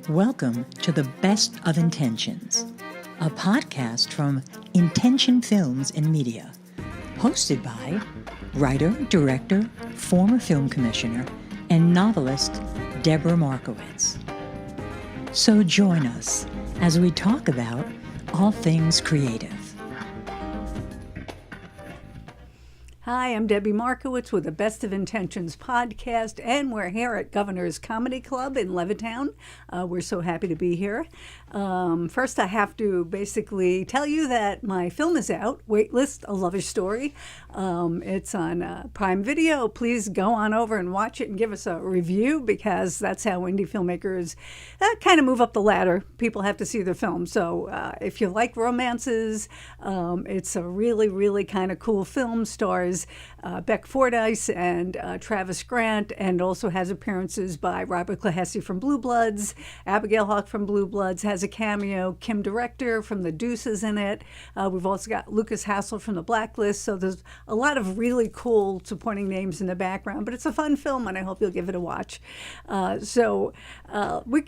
Welcome to The Best of Intentions, a podcast from Intention Films and Media, hosted by writer, director, former film commissioner, and novelist Debra Markowitz. So join us as we talk about all things creative. Hi, I'm Debbie Markowitz with the Best of Intentions podcast, and we're here at Governor's Comedy Club in Levittown. We're so happy to be here. First, I have to basically tell you that my film is out, Waitlist, A Lover's Story. It's on Prime Video. Please go on over and watch it and give us a review, because that's how indie filmmakers kind of move up the ladder. People have to see their film. So if you like romances, it's a really, really kind of cool film. Stars Beck Fordyce and Travis Grant, and also has appearances by Robert Clohessy from Blue Bloods, Abigail Hawke from Blue Bloods has a cameo, Kim Director from The Deuces in it. We've also got Lucas Hassel from The Blacklist, so there's a lot of really cool supporting names in the background, but it's a fun film, and I hope you'll give it a watch. I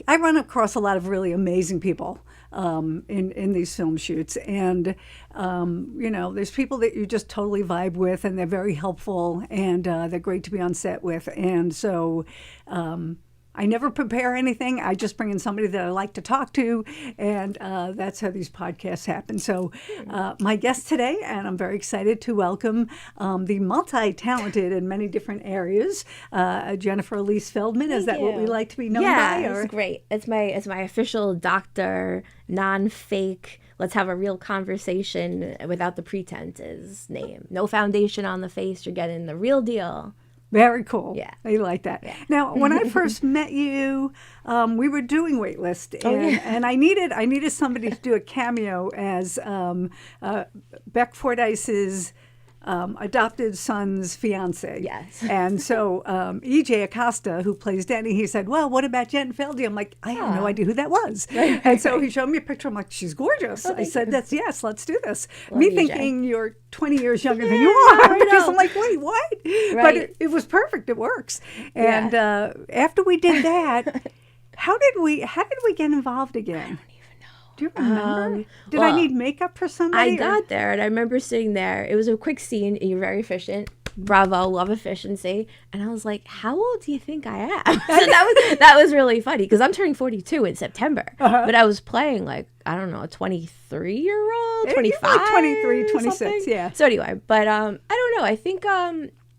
run across a lot of really amazing people in these film shoots, and there's people that you just totally vibe with, and they're very helpful, and they're great to be on set with. And so I never prepare anything. I just bring in somebody that I like to talk to, and that's how these podcasts happen. So my guest today, and I'm very excited to welcome the multi-talented in many different areas, Jennifer Elyse Feldman. Is that what we like to be known by? Yeah, it's great. It's my official doctor, non-fake, let's have a real conversation without the pretenses name. No foundation on the face. You're getting the real deal. Very cool. Yeah. I like that. Yeah. Now, when I first met you, we were doing Waitlist, and I needed somebody to do a cameo as Beck Fordyce's adopted son's fiance. Yes. And so E.J. Acosta, who plays Danny, he said, well, what about Jenny Feldy? I'm like, I have no idea who that was. Right. And so he showed me a picture. I'm like, she's gorgeous. I said, yes, let's do this. Love Me EJ. Thinking you're 20 years younger than you are. Because I'm like, wait, what? Right. But it was perfect. It works. And after we did that, how did we get involved again? Do you remember? Did I need makeup for somebody? I got there, and I remember sitting there. It was a quick scene. And you're very efficient. Bravo, love efficiency. And I was like, how old do you think I am? So that was really funny, because I'm turning 42 in September. But I was playing like, I don't know, a 23-year-old, 25, like 23, 26, something. yeah. So anyway, but I don't know. I think,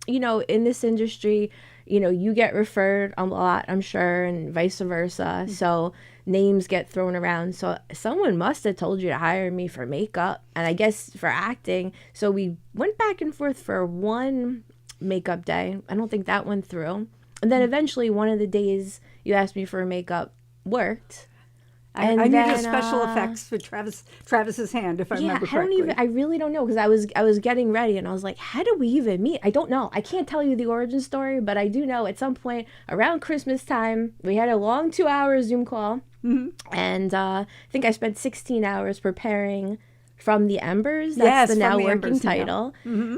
in this industry, you get referred a lot, I'm sure, and vice versa. So names get thrown around. So someone must have told you to hire me for makeup, and I guess for acting. So we went back and forth for one makeup day. I don't think that went through. And then eventually one of the days you asked me for makeup worked. I needed special effects for Travis's hand, if I remember correctly. I really don't know, because I was getting ready, and I was like, how did we even meet? I don't know. I can't tell you the origin story, but I do know at some point around Christmas time, we had a long 2-hour Zoom call. And I think I spent 16 hours preparing From the Embers. That's the now working title.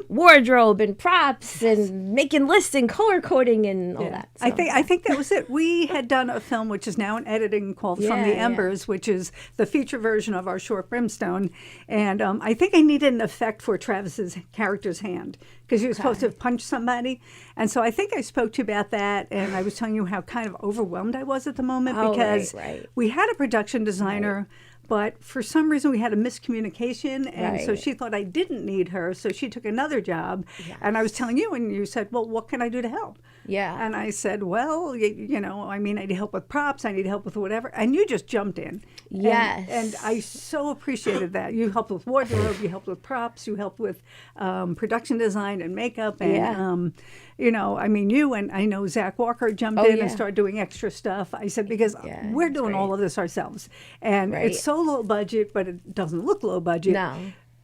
Wardrobe and props and making lists and color coding and all that. So, I think that was it. We had done a film which is now in editing called From the Embers, which is the feature version of our short Brimstone. And I think I needed an effect for Travis's character's hand, because he was supposed to punch somebody. And so I think I spoke to you about that, and I was telling you how kind of overwhelmed I was at the moment, because we had a production designer, but for some reason we had a miscommunication, and so she thought I didn't need her, so she took another job. And I was telling you, and you said, well, what can I do to help? Yeah. And I said, well, I need help with props, I need help with whatever. And you just jumped in. Yes. And I so appreciated that. You helped with wardrobe, you helped with props, you helped with production design and makeup. And, you and I know Zach Walker jumped in and started doing extra stuff. I said, because we're doing all of this ourselves. And it's so low budget, but it doesn't look low budget. No.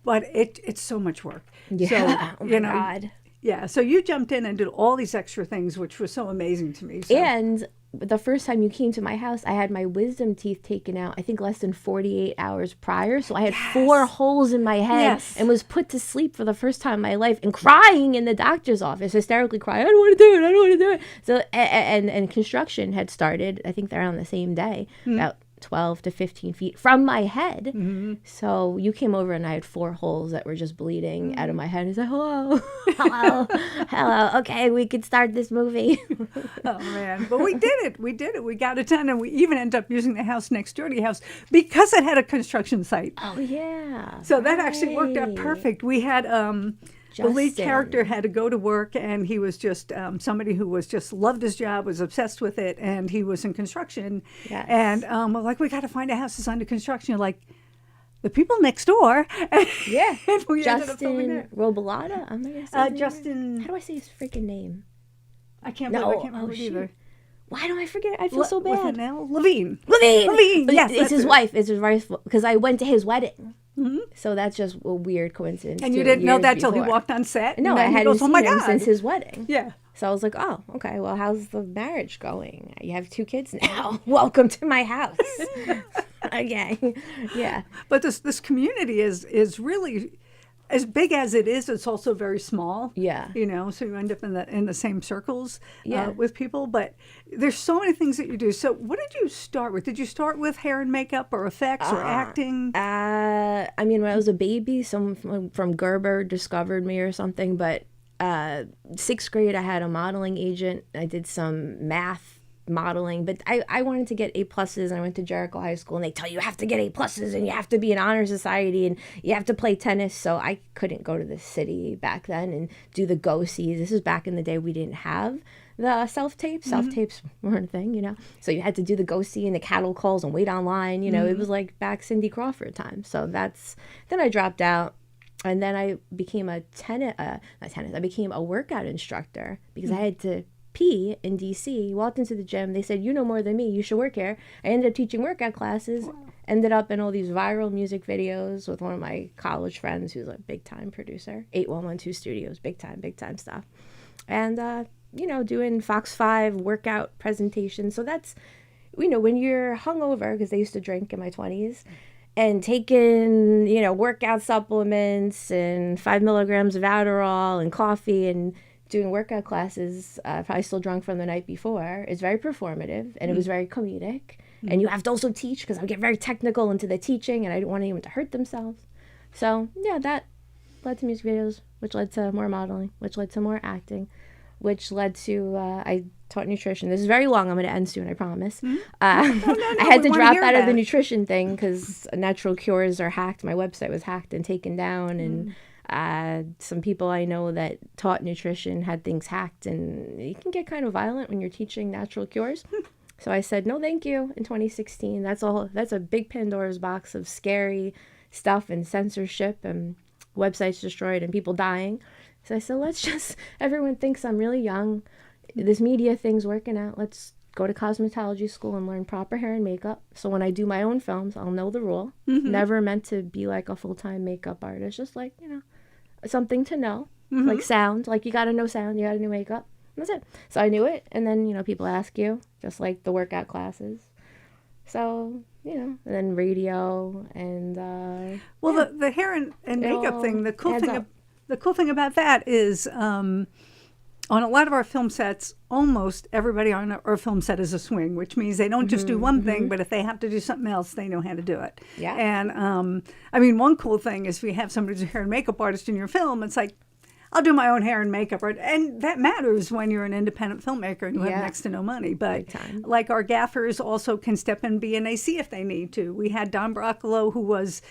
But it's so much work. Yeah. So, oh my God. Yeah, so you jumped in and did all these extra things, which was so amazing to me. So. And the first time you came to my house, I had my wisdom teeth taken out, I think less than 48 hours prior. So I had 4 holes in my head and was put to sleep for the first time in my life and crying in the doctor's office, hysterically crying, I don't want to do it, I don't want to do it. So, and construction had started, I think they're on the same day, about 12 to 15 feet from my head. So you came over and I had 4 holes that were just bleeding out of my head. He's like, hello, hello. Okay, we could start this movie. Oh, man. But we did it. We got it done. And we even ended up using the house next door to your house because it had a construction site. Oh, yeah. So that actually worked out perfect. We had... the lead character had to go to work, and he was just somebody who was just loved his job, was obsessed with it, and he was in construction. Yes. And we're like, we got to find a house that's under construction. Like, the people next door. Yeah. And we Justin Robalata. I'm not gonna say Justin. How do I say his freaking name? I can't remember it either. Why do I forget? I feel so bad. What's it now? Levine. Yes, it's his wife. It's his wife, because I went to his wedding. So that's just a weird coincidence. And you didn't know that till he walked on set? No, I hadn't seen him since his wedding. Yeah. So I was like, oh, okay, well, how's the marriage going? You have 2 kids now. Welcome to my house. Okay. Yeah. But this community is really... as big as it is, it's also very small. Yeah. You know, so you end up in the same circles with people. But there's so many things that you do. So what did you start with? Did you start with hair and makeup or effects or acting? I mean, when I was a baby, someone from Gerber discovered me or something. But 6th grade, I had a modeling agent. I did some math modeling, but I wanted to get A+, and I went to Jericho High School, and they tell you have to get A+, and you have to be an honor society, and you have to play tennis. So I couldn't go to the city back then and do the go-sees. This is back in the day we didn't have the self-tapes. Self-tapes weren't a thing, you know. So you had to do the go-see and the cattle calls and wait online, you know. It was like back Cindy Crawford time. So then I dropped out. And then I became I became a workout instructor because I had to pee in DC. Walked into the gym. They said, you know more than me. You should work here. I ended up teaching workout classes. Wow. Ended up in all these viral music videos with one of my college friends who's a big-time producer. 8112 Studios. Big time stuff. And, you know, doing Fox 5 workout presentations. So that's, you know, when you're hungover, because I used to drink in my 20s, and taking, you know, workout supplements and 5 milligrams of Adderall and coffee and doing workout classes, probably still drunk from the night before. It's very performative, and it was very comedic. And you have to also teach, because I get very technical into the teaching, and I didn't want anyone to hurt themselves. So, yeah, that led to music videos, which led to more modeling, which led to more acting, which led to, I taught nutrition. This is very long. I'm going to end soon, I promise. I had to drop out of the nutrition thing because Natural Cures are hacked. My website was hacked and taken down, and some people I know that taught nutrition had things hacked, and it can get kind of violent when you're teaching natural cures. So I said, no, thank you, in 2016. That's a big Pandora's box of scary stuff and censorship and websites destroyed and people dying. So I said, everyone thinks I'm really young. This media thing's working out. Let's go to cosmetology school and learn proper hair and makeup. So when I do my own films, I'll know the rule. Never meant to be like a full-time makeup artist. Just like, you know, something to know. Like sound. Like you got to know sound. You got to know makeup. That's it. So I knew it. And then, you know, people ask you, just like the workout classes. So, you know, and then radio and... the hair and makeup thing, the cool thing about that is... on a lot of our film sets, almost everybody on our film set is a swing, which means they don't just do one thing, but if they have to do something else, they know how to do it. Yeah. And, I mean, one cool thing is if you have somebody who's a hair and makeup artist in your film, it's like, I'll do my own hair and makeup. And that matters when you're an independent filmmaker and you have next to no money. But like our gaffers also can step in and be an AC if they need to. We had Don Broccolo, who was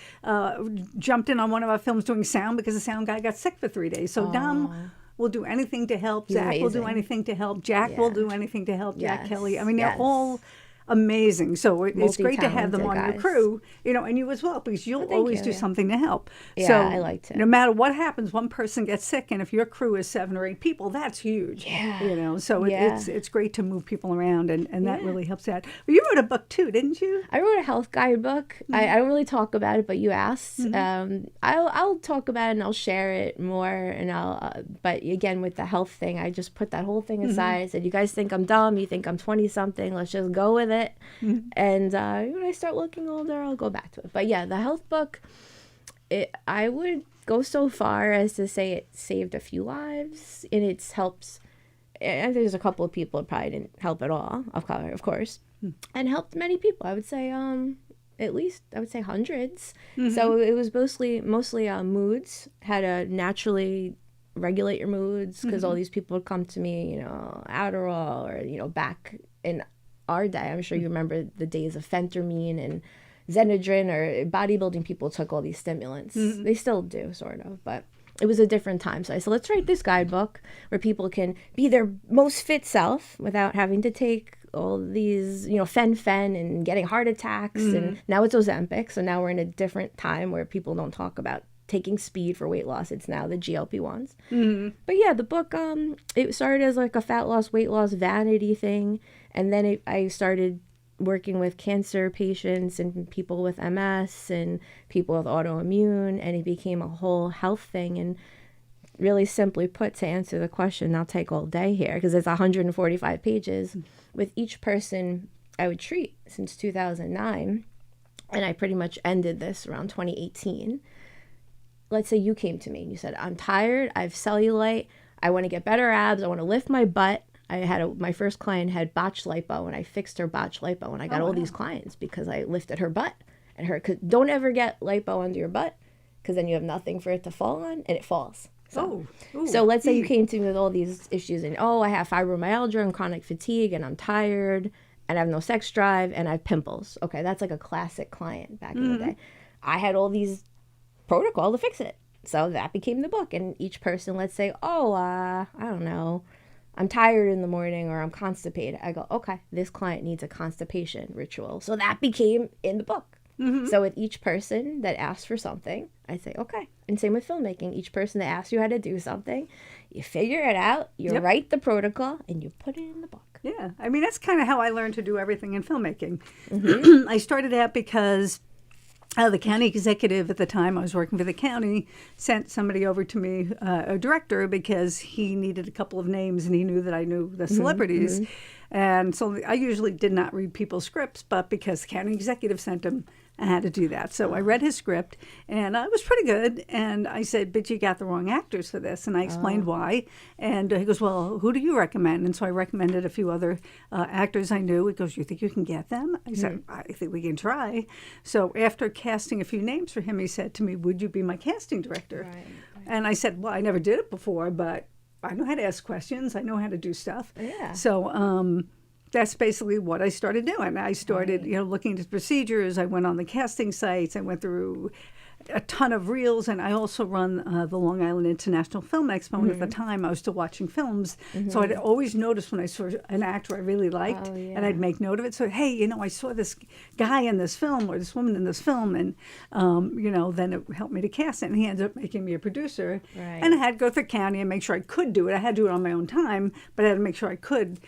jumped in on one of our films doing sound because the sound guy got sick for 3 days. So Dom will do anything to help. Zach will do anything to help. Jack will do anything to help. Jack Kelly. I mean, they're all amazing. So it's great to have them on Multi-talented your guys. crew, and you as well, because you'll thank always you, do yeah. something to help. Yeah, so I like to. no matter what happens, one person gets sick, and if your crew is 7 or 8 people, that's huge. Yeah. So Yeah. it's great to move people around, and that really helps out. Well, you wrote a book too, didn't you? I wrote a health guidebook. I don't really talk about it, but you asked. I'll talk about it and I'll share it more. And but again, with the health thing, I just put that whole thing aside. I said, you guys think I'm dumb? You think I'm 20 something? Let's just go with it. And when I start looking older, I'll go back to it. But yeah, the health book, I would go so far as to say it saved a few lives, and it helps. And there's a couple of people it probably didn't help at all, of course, and helped many people. I would say at least hundreds. So it was mostly moods, how to naturally regulate your moods, because all these people would come to me, Adderall, or back in our day, I'm sure you remember the days of phentermine and Xenadrin, or bodybuilding people took all these stimulants. They still do, sort of, but it was a different time. So I said, let's write this guidebook where people can be their most fit self without having to take all these, fen and getting heart attacks. And now it's Ozempic. So now we're in a different time where people don't talk about taking speed for weight loss. It's now the GLP-1s. But yeah, the book, it started as like a fat loss, weight loss, vanity thing. And then I started working with cancer patients and people with MS and people with autoimmune, and it became a whole health thing. And really simply put, to answer the question, I'll take all day here because it's 145 pages. With each person I would treat since 2009, and I pretty much ended this around 2018. Let's say you came to me and you said, I'm tired, I have cellulite, I want to get better abs, I want to lift my butt. I had my first client had botched lipo, and I fixed her botched lipo, and I got all these clients because I lifted her butt. And cause don't ever get lipo under your butt, because then you have nothing for it to fall on, and it falls. So let's say you came to me with all these issues, and I have fibromyalgia and chronic fatigue, and I'm tired, and I have no sex drive, and I have pimples. Okay, that's like a classic client back in the day. I had all these protocol to fix it. So that became the book. And each person, let's say, I don't know, I'm tired in the morning, or I'm constipated. I go, okay, this client needs a constipation ritual. So that became in the book. So with each person that asks for something, I say, okay. And same with filmmaking. Each person that asks you how to do something, you figure it out, you write the protocol, and you put it in the book. Yeah. I mean, that's kind of how I learned to do everything in filmmaking. I started out because the county executive at the time, I was working for the county, sent somebody over to me, a director, because he needed a couple of names and he knew that I knew the celebrities. And so I usually did not read people's scripts, but because the county executive sent him, I had to do that. So I read his script, and it was pretty good. And I said, but you got the wrong actors for this. And I explained why. And he goes, well, who do you recommend? And so I recommended a few other actors I knew. He goes, you think you can get them? I said, I think we can try. So after casting a few names for him, he said to me, would you be my casting director? Right. And I said, well, I never did it before, but I know how to ask questions. I know how to do stuff. Yeah. So that's basically what I started doing. I started, looking at the procedures. I went on the casting sites. I went through a ton of reels, and I also run the Long Island International Film Expo. And at the time, I was still watching films, so I'd always notice when I saw an actor I really liked, and I'd make note of it. So, hey, I saw this guy in this film or this woman in this film, and then it helped me to cast it. And he ended up making me a producer, and I had to go through county and make sure I could do it. I had to do it on my own time, but I had to make sure I could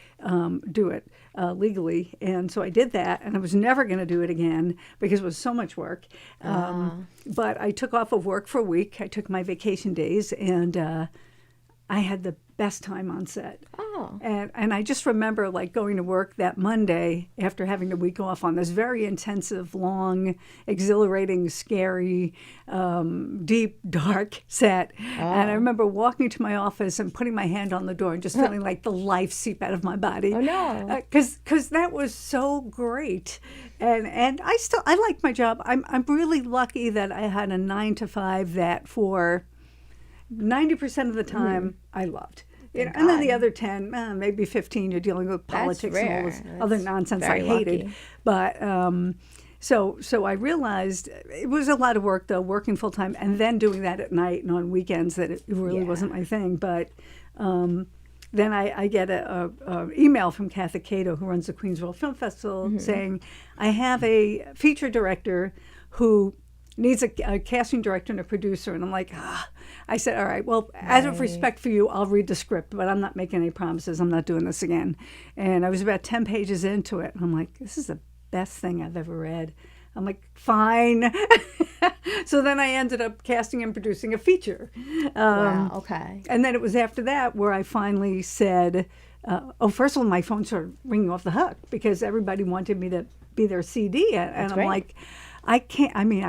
do it legally. And so I did that, and I was never going to do it again because it was so much work. But I took off of work for a week. I took my vacation days, and I had the best time on set. And I just remember going to work that Monday after having the week off on this very intensive, long, exhilarating, scary, deep, dark set. And I remember walking to my office and putting my hand on the door and just feeling like the life seep out of my body. Oh, no. Because that was so great. And I like my job. I'm really lucky that I had a 9-to-5 that for 90% of the time I loved. And then the other 10, maybe 15, you're dealing with politics and all this other nonsense I hated. Lucky. But so I realized it was a lot of work, though, working full time and then doing that at night and on weekends, that it really wasn't my thing. But then I get a email from Kathy Cato, who runs the Queensville Film Festival, saying, I have a feature director who needs a casting director and a producer. And I'm like, I said, all right, well, out of respect for you, I'll read the script, but I'm not making any promises. I'm not doing this again. And I was about 10 pages into it. And I'm like, this is the best thing I've ever read. I'm like, fine. So then I ended up casting and producing a feature. Wow, okay. And then it was after that where I finally said, first of all, my phone started ringing off the hook because everybody wanted me to be their CD. And I'm like, I don't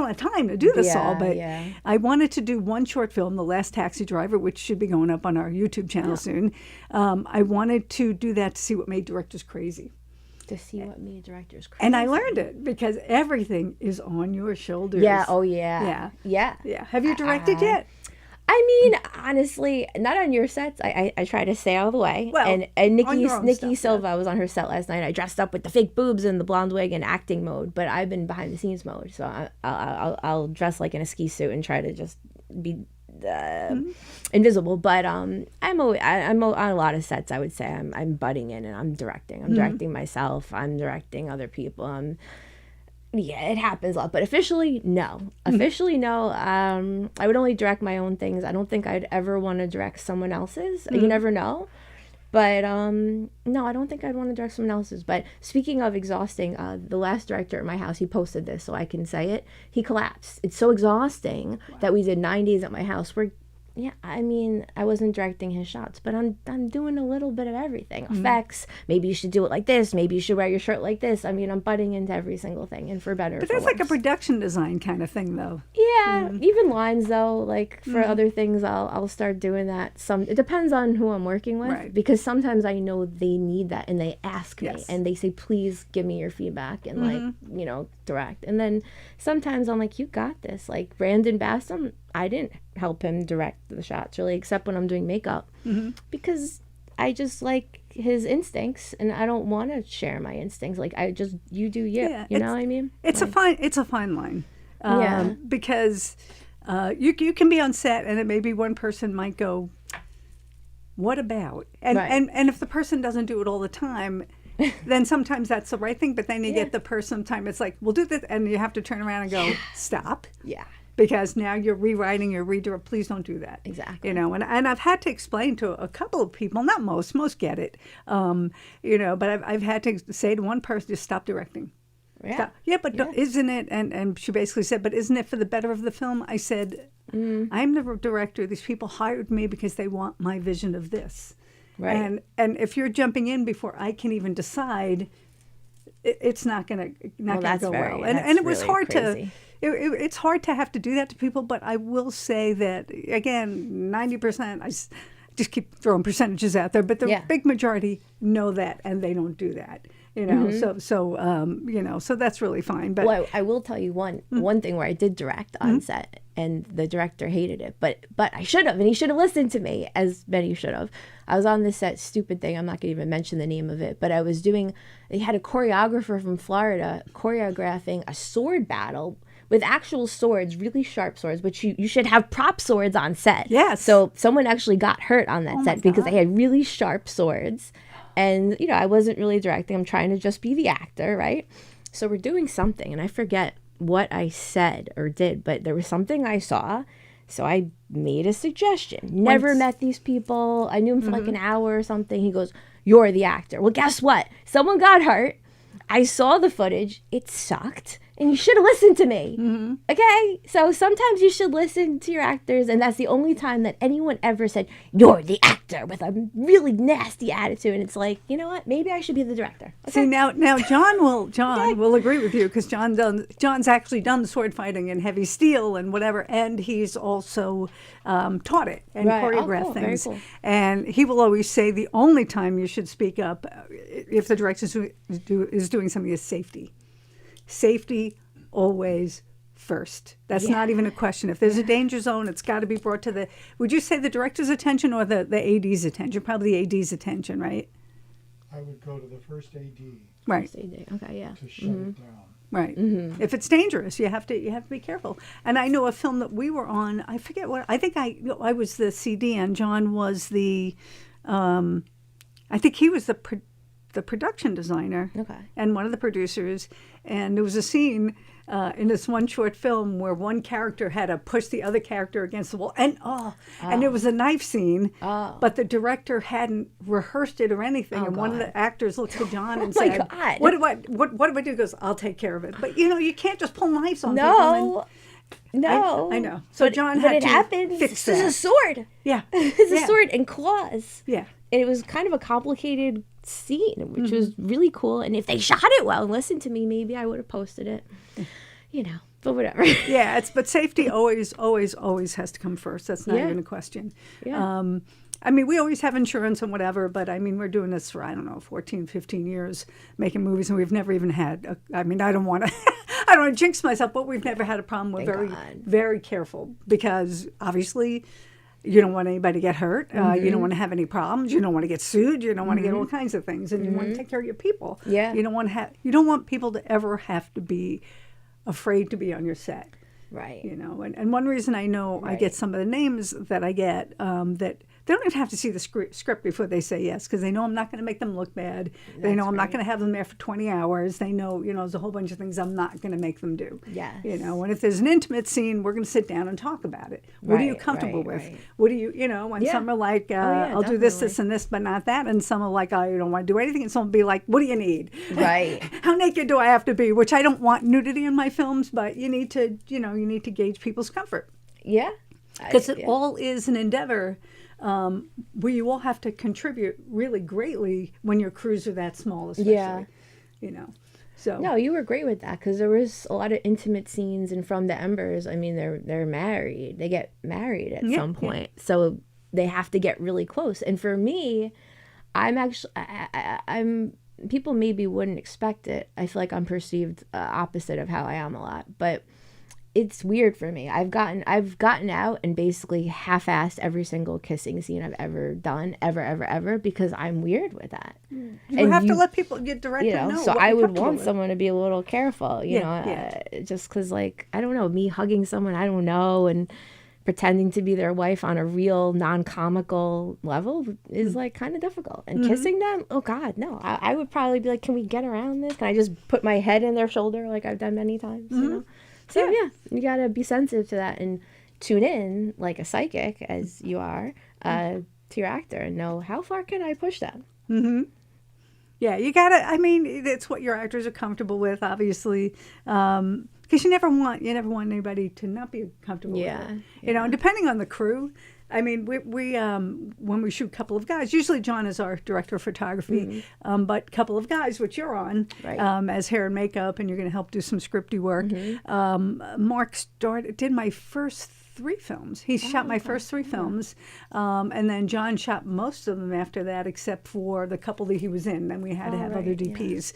have time to do this all, but I wanted to do one short film, The Last Taxi Driver, which should be going up on our YouTube channel soon. I wanted to do that to see what made directors crazy. To see what made directors crazy. And I learned it because everything is on your shoulders. Yeah, oh yeah. Yeah. Have you directed yet? I mean, honestly, not on your sets. I try to stay out of the way. Well, and Nikki stuff, Silva was on her set last night. I dressed up with the fake boobs and the blonde wig and acting mode, but I've been behind the scenes mode. So I'll dress like in a ski suit and try to just be invisible. But I'm on a lot of sets. I would say I'm butting in and I'm directing. I'm directing myself. I'm directing other people. Yeah, it happens a lot, but officially, no. Officially, no. I would only direct my own things. I don't think I'd ever want to direct someone else's. You never know. But no, I don't think I'd want to direct someone else's. But speaking of exhausting, the last director at my house, he posted this, so I can say it. He collapsed. It's so exhausting that we did 9 days at my house. I mean, I wasn't directing his shots, but I'm doing a little bit of everything. Effects, maybe you should do it like this, maybe you should wear your shirt like this. I mean, I'm butting into every single thing, and for better or for But that's worse. like a production design kind of thing, though. Yeah, even lines, though, like for other things, I'll start doing that. It depends on who I'm working with, because sometimes I know they need that, and they ask me, and they say, please give me your feedback, and direct. And then sometimes I'm like, you got this. Like Brandon Bassam, I didn't help him direct the shots really, except when I'm doing makeup, because I just like his instincts, and I don't want to share my instincts. Like you do you. Yeah, you know what I mean? It's a fine line. Because you can be on set, and it maybe one person might go, "What about?" And if the person doesn't do it all the time, then sometimes that's the right thing. But then you get the person time. It's like, we'll do this, and you have to turn around and go, "Stop." Yeah. Because now you're rewriting your reader. Please don't do that. Exactly. And I've had to explain to a couple of people, not most get it, but I've had to say to one person, just stop directing. Yeah. Isn't it? And she basically said, but isn't it for the better of the film? I said, I'm the director. These people hired me because they want my vision of this. Right. And if you're jumping in before I can even decide, it's not going to go well. And it was really hard crazy. It's hard to have to do that to people, but I will say that, again, 90%, I just keep throwing percentages out there, but the big majority know that, and they don't do that. So that's really fine. But well, I will tell you one thing where I did direct on set, and the director hated it, but I should have, and he should have listened to me, as many should have. I was on this set, stupid thing, I'm not going to even mention the name of it, but they had a choreographer from Florida choreographing a sword battle with actual swords, really sharp swords, which you should have prop swords on set. Yes. So someone actually got hurt on that set because they had really sharp swords. And, I wasn't really directing. I'm trying to just be the actor, right? So we're doing something, and I forget what I said or did, but there was something I saw. So I made a suggestion. Never met these people. I knew him for like an hour or something. He goes, "You're the actor." Well, guess what? Someone got hurt. I saw the footage. It sucked. And you should have listened to me. Okay? So sometimes you should listen to your actors, and that's the only time that anyone ever said, "You're the actor," with a really nasty attitude. And it's like, you know what? Maybe I should be the director. Okay? See, now John will agree with you, because John's actually done sword fighting and heavy steel and whatever, and he's also taught it and choreographed things. Very cool. And he will always say the only time you should speak up if the director is doing something is safety. Safety always first. That's not even a question. If there's a danger zone, it's got to be brought to would you say the director's attention or the AD's attention? Probably the AD's attention, right? I would go to the first AD. Right. Okay, yeah. To shut it down. Right. If it's dangerous, you have to be careful. And I know a film that we were on. I forget what. I think I was the CD and John was the. I think he was the production designer. Okay. And one of the producers. And there was a scene in this one short film where one character had to push the other character against the wall, and and it was a knife scene, but the director hadn't rehearsed it or anything, and one of the actors looked to John and said, God. "What do I do?" He goes, "I'll take care of it." But you can't just pull knives on people. No, I know. So John had to fix that. This is a sword. Yeah, it's a sword and claws. Yeah. And it was kind of a complicated scene, which was really cool. And if they shot it well and listened to me, maybe I would have posted it. But whatever. Yeah, but safety always has to come first. That's not even a question. Yeah. I mean, we always have insurance and whatever, but I mean, we're doing this for, 14, 15 years making movies, and we've never even had, I don't want to jinx myself, but we've never had a problem. We're very careful because obviously you don't want anybody to get hurt. You don't want to have any problems. You don't want to get sued. You don't want to get all kinds of things, and you want to take care of your people. Yeah. You don't want people to ever have to be afraid to be on your set. Right. And one reason I know I get some of the names that I get that they don't even have to see the script before they say yes, because they know I'm not going to make them look bad. They know I'm not going to have them there for 20 hours. They know, there's a whole bunch of things I'm not going to make them do. Yes. And if there's an intimate scene, we're going to sit down and talk about it. What are you comfortable with? Right. What do you, and some are like, I'll do this, and this, but not that. And some are like, you don't want to do anything. And some will be like, what do you need? Right. How naked do I have to be? Which I don't want nudity in my films, but you need to, gauge people's comfort. Yeah. Because it all is an endeavor where you all have to contribute really greatly when your crews are that small, especially. So no, you were great with that because there was a lot of intimate scenes, and from the Embers, I mean, they're married. They get married at some point, so they have to get really close. And for me, I'm actually I'm people maybe wouldn't expect it. I feel like I'm perceived opposite of how I am a lot, but it's weird for me. I've gotten out and basically half-assed every single kissing scene I've ever done, ever, because I'm weird with that. You have to let people get directed know. So I would want someone to be a little careful, just because, like, I don't know, me hugging someone I don't know and pretending to be their wife on a real non-comical level is like kind of difficult. And kissing them, oh God, no. I would probably be like, can we get around this? Can I just put my head in their shoulder like I've done many times? So you gotta be sensitive to that and tune in like a psychic, as you are, to your actor and know how far can I push that. Yeah, you gotta. I mean, it's what your actors are comfortable with, obviously, because you never want anybody to not be comfortable with it. And depending on the crew. I mean, we when we shoot Couple of Guys, usually John is our director of photography, but Couple of Guys, which you're on as hair and makeup, and you're going to help do some scripty work. Mark did my first 3 films. He shot my first 3 films, and then John shot most of them after that, except for the couple that he was in. Then we had to have other DPs.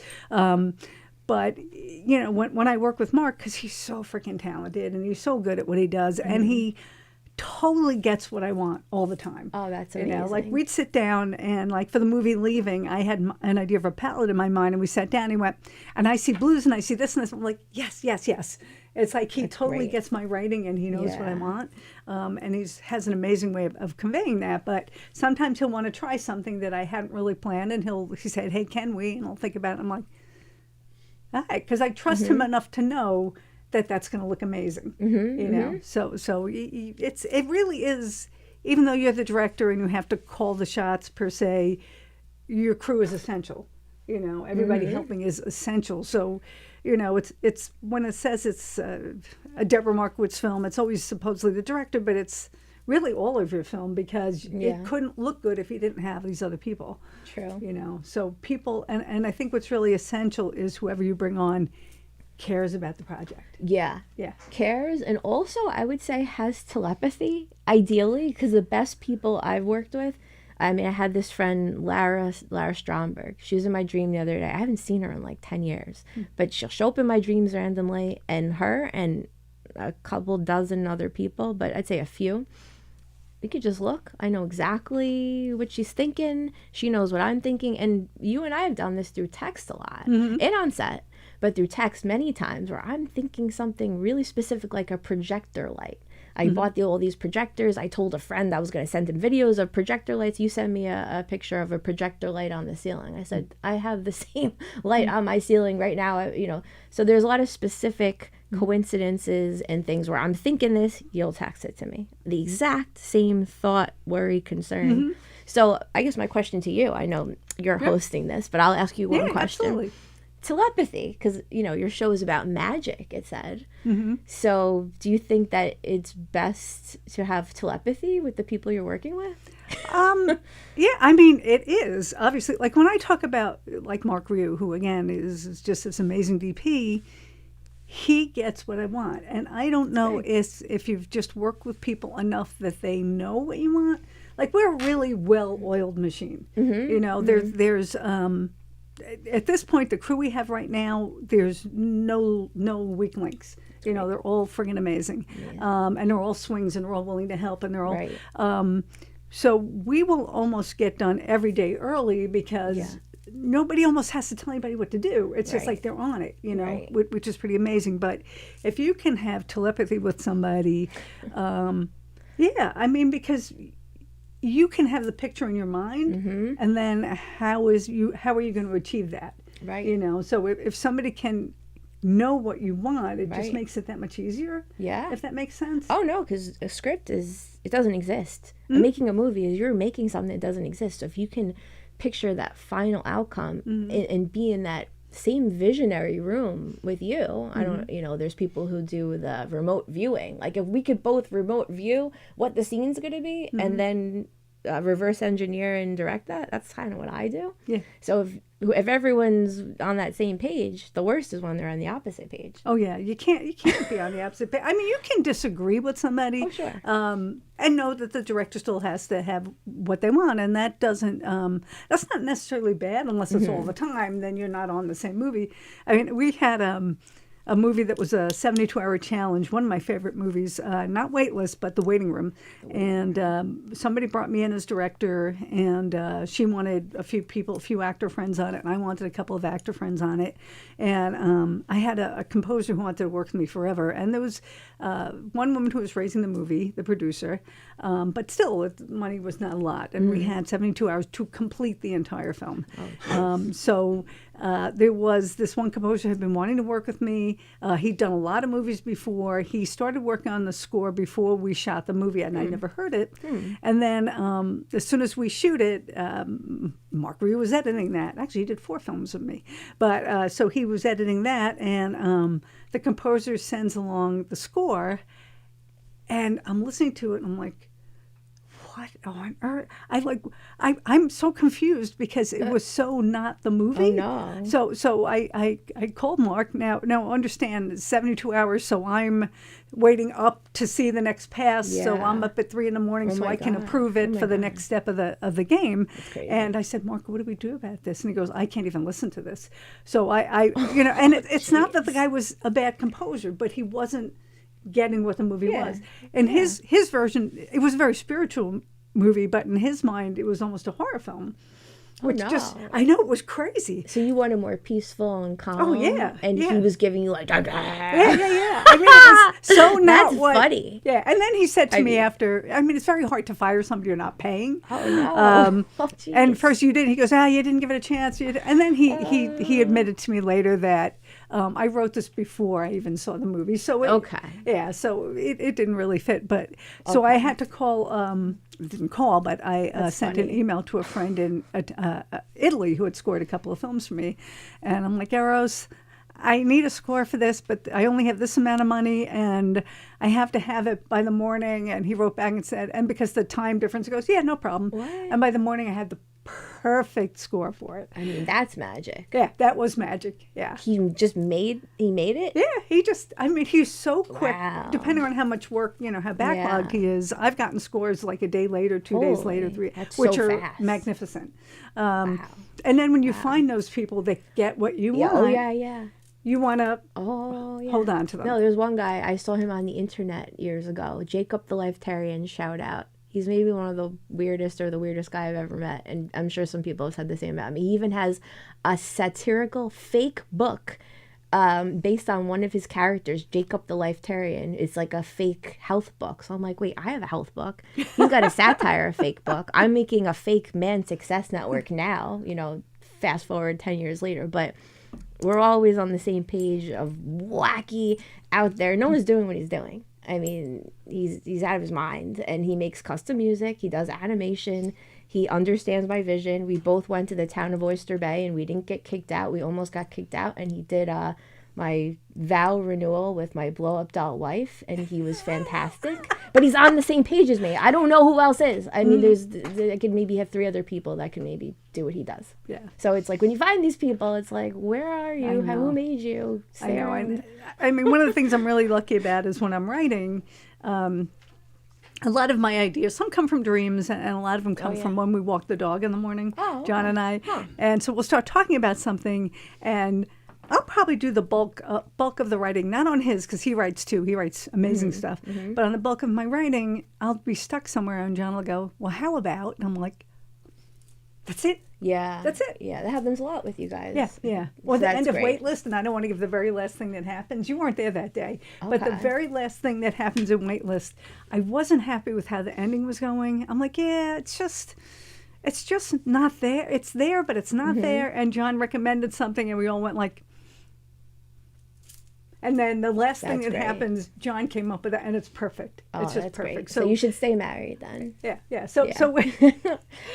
But, when I work with Mark, because he's so freaking talented, and he's so good at what he does, and he totally gets what I want all the time. Oh, that's amazing. Like we'd sit down and like for the movie Leaving, I had an idea of a palette in my mind, and we sat down and he went, and I see blues and I see this and this. I'm like, yes. It's like he totally gets my writing and he knows what I want. And he has an amazing way of conveying that. But sometimes he'll want to try something that I hadn't really planned, and he said, hey, can we? And I'll think about it. I'm like, all right, because I trust him enough to know that's going to look amazing, So it really is. Even though you're the director and you have to call the shots per se, your crew is essential. Everybody helping is essential. So, it's when it says it's a Debra Markowitz film, it's always supposedly the director, but it's really all of your film because it couldn't look good if you didn't have these other people. True. So people, and I think what's really essential is whoever you bring on cares about the project. Yeah. Cares, and also I would say has telepathy, ideally, because the best people I've worked with, I mean, I had this friend, Lara Stromberg. She was in my dream the other day. I haven't seen her in like 10 years, but she'll show up in my dreams randomly, and her and a couple dozen other people, but I'd say a few, we could just look. I know exactly what she's thinking. She knows what I'm thinking, and you and I have done this through text a lot and on set. but through text many times where I'm thinking something really specific, like a projector light. I bought all these projectors. I told a friend I was going to send him videos of projector lights. You send me a picture of a projector light on the ceiling. I said, I have the same light on my ceiling right now. So there's a lot of specific coincidences and things where I'm thinking this, you'll text it to me. The exact same thought, worry, concern. So I guess my question to you, I know you're hosting this, but I'll ask you one question. Absolutely. Telepathy, because your show is about magic, it said. So do you think that it's best to have telepathy with the people you're working with? Yeah, I mean, it is obviously, like when I talk about like Mark Ryu, who again is just this amazing DP, he gets what I want. And I don't know if you've just worked with people enough that they know what you want. Like, we're a really well-oiled machine. There's at this point, the crew we have right now, there's no weak links. They're all friggin' amazing. And they're all swings, and they're all willing to help, and they're all... so we will almost get done every day early because nobody almost has to tell anybody what to do. It's just like they're on it, which is pretty amazing. But if you can have telepathy with somebody, I mean, because you can have the picture in your mind, and then how are you going to achieve that? Right. So if somebody can know what you want, it just makes it that much easier. Yeah. If that makes sense. Oh, no, because a script it doesn't exist. Making a movie is you're making something that doesn't exist. So if you can picture that final outcome and be in that same visionary room with you, I don't, there's people who do the remote viewing. Like, if we could both remote view what the scene's going to be and then reverse engineer and direct that's kind of what I do. Yeah. So if everyone's on that same page, the worst is when they're on the opposite page. Oh yeah, you can't be on the opposite page. I mean, you can disagree with somebody, and know that the director still has to have what they want, and that doesn't that's not necessarily bad unless it's all the time. Then you're not on the same movie. I mean, we had a movie that was a 72-hour challenge, one of my favorite movies, not Waitlist, but The Waiting Room. And somebody brought me in as director, and she wanted a few actor friends on it, and I wanted a couple of actor friends on it. And I had a composer who wanted to work with me forever. And there was one woman who was raising the movie, the producer, but still, money was not a lot. And we had 72 hours to complete the entire film. So there was this one composer who had been wanting to work with me. He'd done a lot of movies before. He started working on the score before we shot the movie, and I never heard it. And then as soon as we shoot it, Mark Ryu was editing that. Actually, he did 4 films with me. But so he was editing that, and the composer sends along the score, and I'm listening to it, and I'm like, what on earth? I'm so confused because it was so not the movie. Oh, no. So I called Mark. Now understand, 72 hours, so I'm waiting up to see the next pass. Yeah. So I'm up at 3 a.m. so I can approve it for the next step of the game. And I said, Mark, what do we do about this? And he goes, I can't even listen to this. So I and it's not that the guy was a bad composer, but he wasn't getting what the movie was. And his version, it was a very spiritual movie, but in his mind it was almost a horror film, which I know, it was crazy. So you wanted more peaceful and calm. Oh yeah. And he was giving you like, yeah. I mean, it was so not That's funny. Yeah. And then he said to me after, I mean, it's very hard to fire somebody you're not paying. Oh no. And first you didn't. He goes, you didn't give it a chance. And then he admitted to me later that I wrote this before I even saw the movie. So so it didn't really fit. But so I had to call. Didn't call, but I sent an email to a friend in Italy who had scored a couple of films for me, and I'm like, Eros, I need a score for this, but I only have this amount of money, and I have to have it by the morning. And he wrote back and said, and because the time difference, he goes, yeah, no problem. What? And by the morning, I had the perfect score for it. I mean, that's magic. Yeah, that was magic. Yeah. He made it? Yeah, he's so quick. Wow. Depending on how much work, how backlogged he is. I've gotten scores like a day later, 2 days later, 3, which are fast. Magnificent. And then when you find those people that get what you want. Oh, yeah. You want to hold on to them. No, there's one guy, I saw him on the internet years ago. Jacob the Lifetarian, shout out. He's maybe one of the weirdest guy I've ever met. And I'm sure some people have said the same about me. He even has a satirical fake book based on one of his characters, Jacob the Lifetarian. It's like a fake health book. So I'm like, wait, I have a health book. You've got a satire fake book. I'm making a fake man success network now, fast forward 10 years later. But we're always on the same page of wacky out there. No one's doing what he's doing. I mean, he's out of his mind, and he makes custom music. He does animation. He understands my vision. We both went to the town of Oyster Bay, and we didn't get kicked out. We almost got kicked out, and he did my vow renewal with my blow-up doll wife, and he was fantastic. But he's on the same page as me. I don't know who else is. I mean, I could maybe have 3 other people that can maybe do what he does. Yeah. So it's like when you find these people, it's like, where are you? Who made you? Sarah? I know. I mean, one of the things I'm really lucky about is when I'm writing, a lot of my ideas, some come from dreams, and a lot of them come from when we walk the dog in the morning, John and I. Huh. And so we'll start talking about something, and I'll probably do the bulk of the writing, not on his, because he writes too. He writes amazing stuff. Mm-hmm. But on the bulk of my writing, I'll be stuck somewhere, and John will go, well, how about? And I'm like, that's it. Yeah. That's it. Yeah, that happens a lot with you guys. Yeah. Or so the end of Waitlist, and I don't want to give the very last thing that happens. You weren't there that day. Okay. But the very last thing that happens in Waitlist, I wasn't happy with how the ending was going. I'm like, yeah, it's just not there. It's there, but it's not there. And John recommended something, and we all went like, and then the last thing that happens, John came up with it, and it's perfect. It's just perfect. Great. So you should stay married then. Yeah. So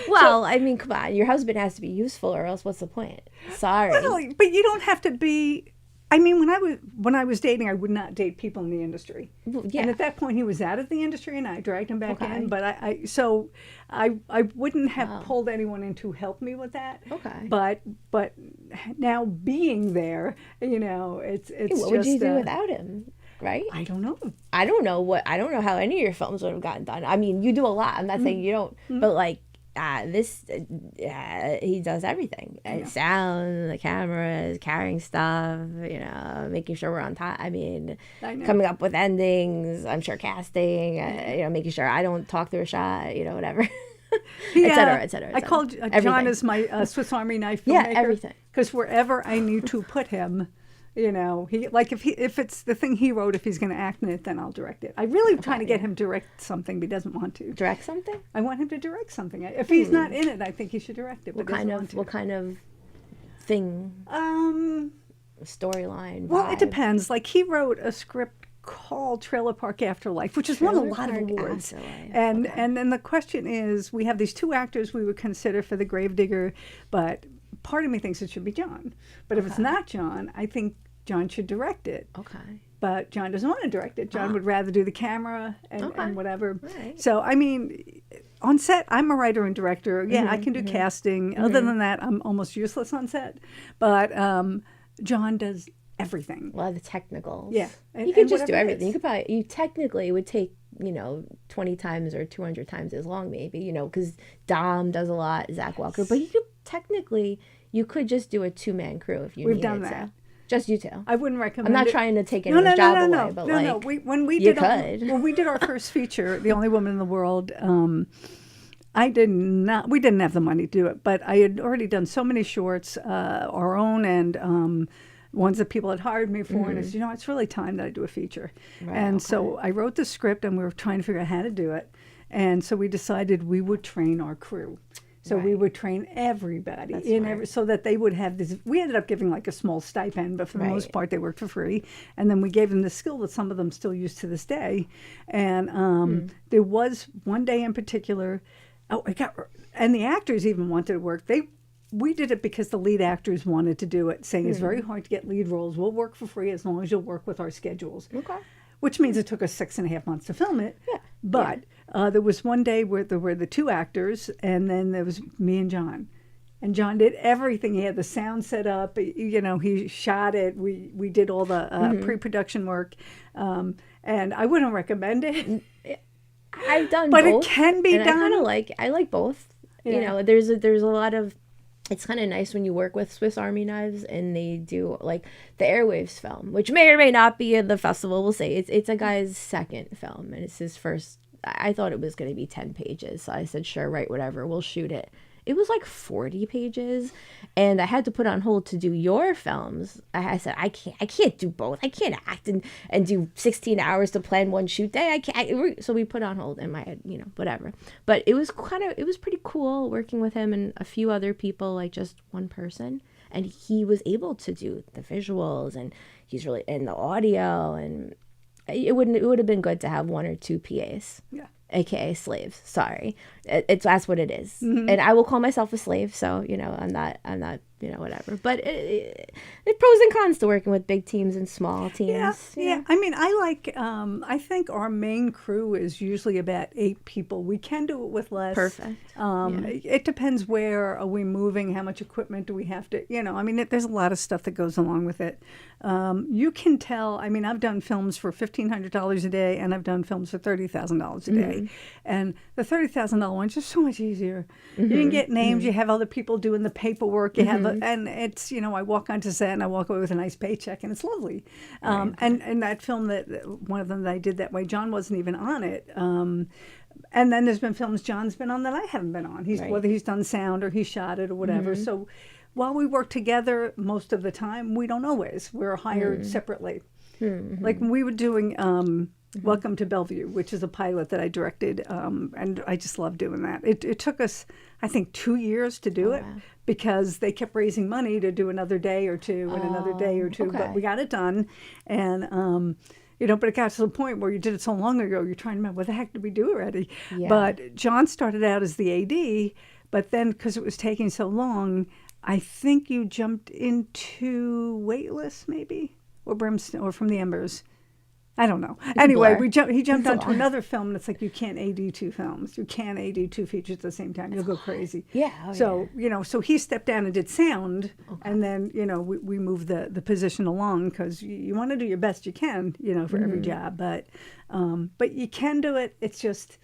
well, I mean, come on, your husband has to be useful, or else what's the point? Sorry. Well, but you don't have to be. I mean, when I was dating, I would not date people in the industry. Well, yeah. And at that point, he was out of the industry, and I dragged him back in. But I wouldn't have pulled anyone in to help me with that. Okay. But now being there, it's what just, would you do without him? Right? I don't know. I don't know how any of your films would have gotten done. I mean, you do a lot. I'm not saying you don't, but like. He does everything. Sound, the cameras, carrying stuff, making sure we're on time. I mean, coming up with endings, I'm sure casting, making sure I don't talk through a shot, whatever. Et cetera. I called John as my Swiss Army knife filmmaker. Yeah, everything. Because wherever I need to put him, if it's the thing he wrote, if he's going to act in it, then I'll direct it. I really trying to get him to direct something, but he doesn't want to. Direct something? I want him to direct something. If he's not in it, I think he should direct it. What kind of thing? Storyline. Well, it depends. Like he wrote a script called Trailer Park Afterlife, which has won a lot of awards. And then the question is, we have these 2 actors we would consider for The Gravedigger, but part of me thinks it should be John. But if it's not John, I think John should direct it. Okay. But John doesn't want to direct it. John would rather do the camera and whatever. Right. So, I mean, on set, I'm a writer and director. Yeah, I can do casting. Other than that, I'm almost useless on set. But John does everything. A lot of the technicals. Yeah. You could just do everything. You technically would take, 20 times or 200 times as long maybe, because Dom does a lot, Zach Walker. But you could just do a 2-man crew if you needed to. We've done that. Just you 2. I wouldn't recommend I'm not trying to take anyone's job away, but when we did our first feature, The Only Woman in the World, we didn't have the money to do it, but I had already done so many shorts, our own and ones that people had hired me for, and I said, it's really time that I do a feature. Right, so I wrote the script, and we were trying to figure out how to do it, and so we decided we would train our crew. So we would train everybody so that they would have this. We ended up giving like a small stipend, but for the most part, they worked for free. And then we gave them the skill that some of them still use to this day. And there was one day in particular, and the actors even wanted to work. We did it because the lead actors wanted to do it, saying it's very hard to get lead roles. We'll work for free as long as you'll work with our schedules. Okay. Which means it took us 6.5 months to film it. Yeah. But there was one day where there were the 2 actors, and then there was me and John. And John did everything. He had the sound set up. He shot it. We did all the pre-production work. And I wouldn't recommend it. I've done but both. But it can be done. I like both. Yeah. There's a lot of. It's kind of nice when you work with Swiss Army knives and they do like the Airwaves film, which may or may not be at the festival. We'll say it's a guy's second film and it's his first. I thought it was going to be 10 pages, so I said, sure, write whatever, we'll shoot it. it was like 40 pages, and I had to put on hold to do your films. I said, I can't do both. I can't act and do 16 hours to plan one shoot day. I can't. So we put on hold in my head, whatever. But it was pretty cool working with him and a few other people, like just one person. And he was able to do the visuals, and he's really in the audio, and it would have been good to have one or two PAs. Yeah. AKA slaves. Sorry, that's what it is. Mm-hmm. And I will call myself a slave. So I'm not whatever. But it pros and cons to working with big teams and small teams. Yeah. I mean, I like. I think our main crew is usually about 8 people. We can do it with less. Perfect. It depends where are we moving. How much equipment do we have to? I mean, there's a lot of stuff that goes along with it. You can tell. I mean, I've done films for $1,500 a day, and I've done films for $30,000 a day. And the $30,000 one's just so much easier. You can get names. You have other people doing the paperwork. You have, and it's I walk onto set and I walk away with a nice paycheck, and it's lovely. And that film one of them that I did that way, John wasn't even on it. And then there's been films John's been on that I haven't been on. Whether he's done sound or he shot it or whatever. So while we work together most of the time, we don't always. We're hired separately. Like when we were doing Welcome to Bellevue, which is a pilot that I directed, and I just love doing that. It took us, I think, 2 years to do it because they kept raising money to do another day or two and another day or two, but we got it done. And, but it got to the point where you did it so long ago, you're trying to remember, what the heck did we do already? Yeah. But John started out as the AD, but then because it was taking so long, I think you jumped into Waitlist maybe, or Brimstone, or From the Embers. I don't know. Anyway, he jumped onto another film, and it's like you can't AD 2 films. You can't AD 2 features at the same time. You'll go crazy. Yeah. So he stepped down and did sound, and then we moved the position along because you want to do your best you can, for every job. But you can do it. It's just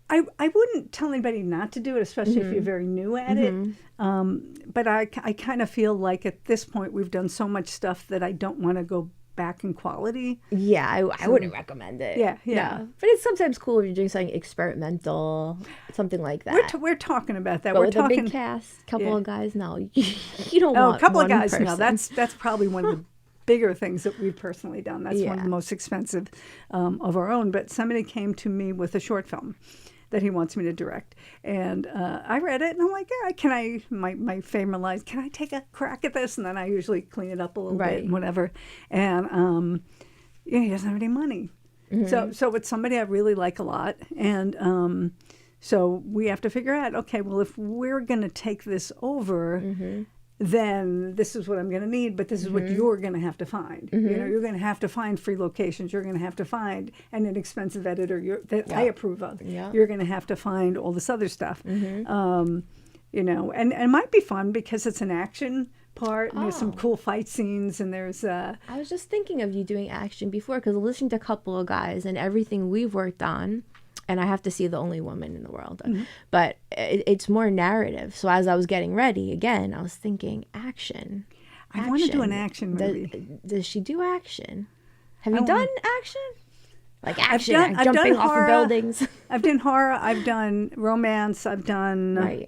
I wouldn't tell anybody not to do it, especially if you're very new at it. But I kind of feel like at this point we've done so much stuff that I don't want to go back in quality. Yeah, I wouldn't recommend it. Yeah. No. But it's sometimes cool if you're doing something experimental, something like that. We're talking about that. But we're with talking a big cast, couple of guys. No, you don't want a couple one of guys. person. No, that's probably one of the bigger things that we've personally done. That's one of the most expensive of our own. But somebody came to me with a short film that he wants me to direct. And I read it, and I'm like, my favorite line is, can I take a crack at this? And then I usually clean it up a little bit and whatever. And he doesn't have any money. So it's somebody I really like a lot. And so we have to figure out, okay, well, if we're going to take this over, then this is what I'm going to need, but this is what you're going to have to find. You're going to have to find free locations. You're going to have to find an inexpensive editor that I approve of. You're going to have to find all this other stuff. And it might be fun because it's an action part, and there's some cool fight scenes, and there's I was just thinking of you doing action before, because listening to a couple of guys and everything we've worked on, and I have to see The Only Woman in the World. But it's more narrative. So as I was getting ready, again, I was thinking action. I want to do an action movie. Does she do action? Have you done action? Like action, I've jumping done off horror, of buildings. I've done horror. I've done romance. I've done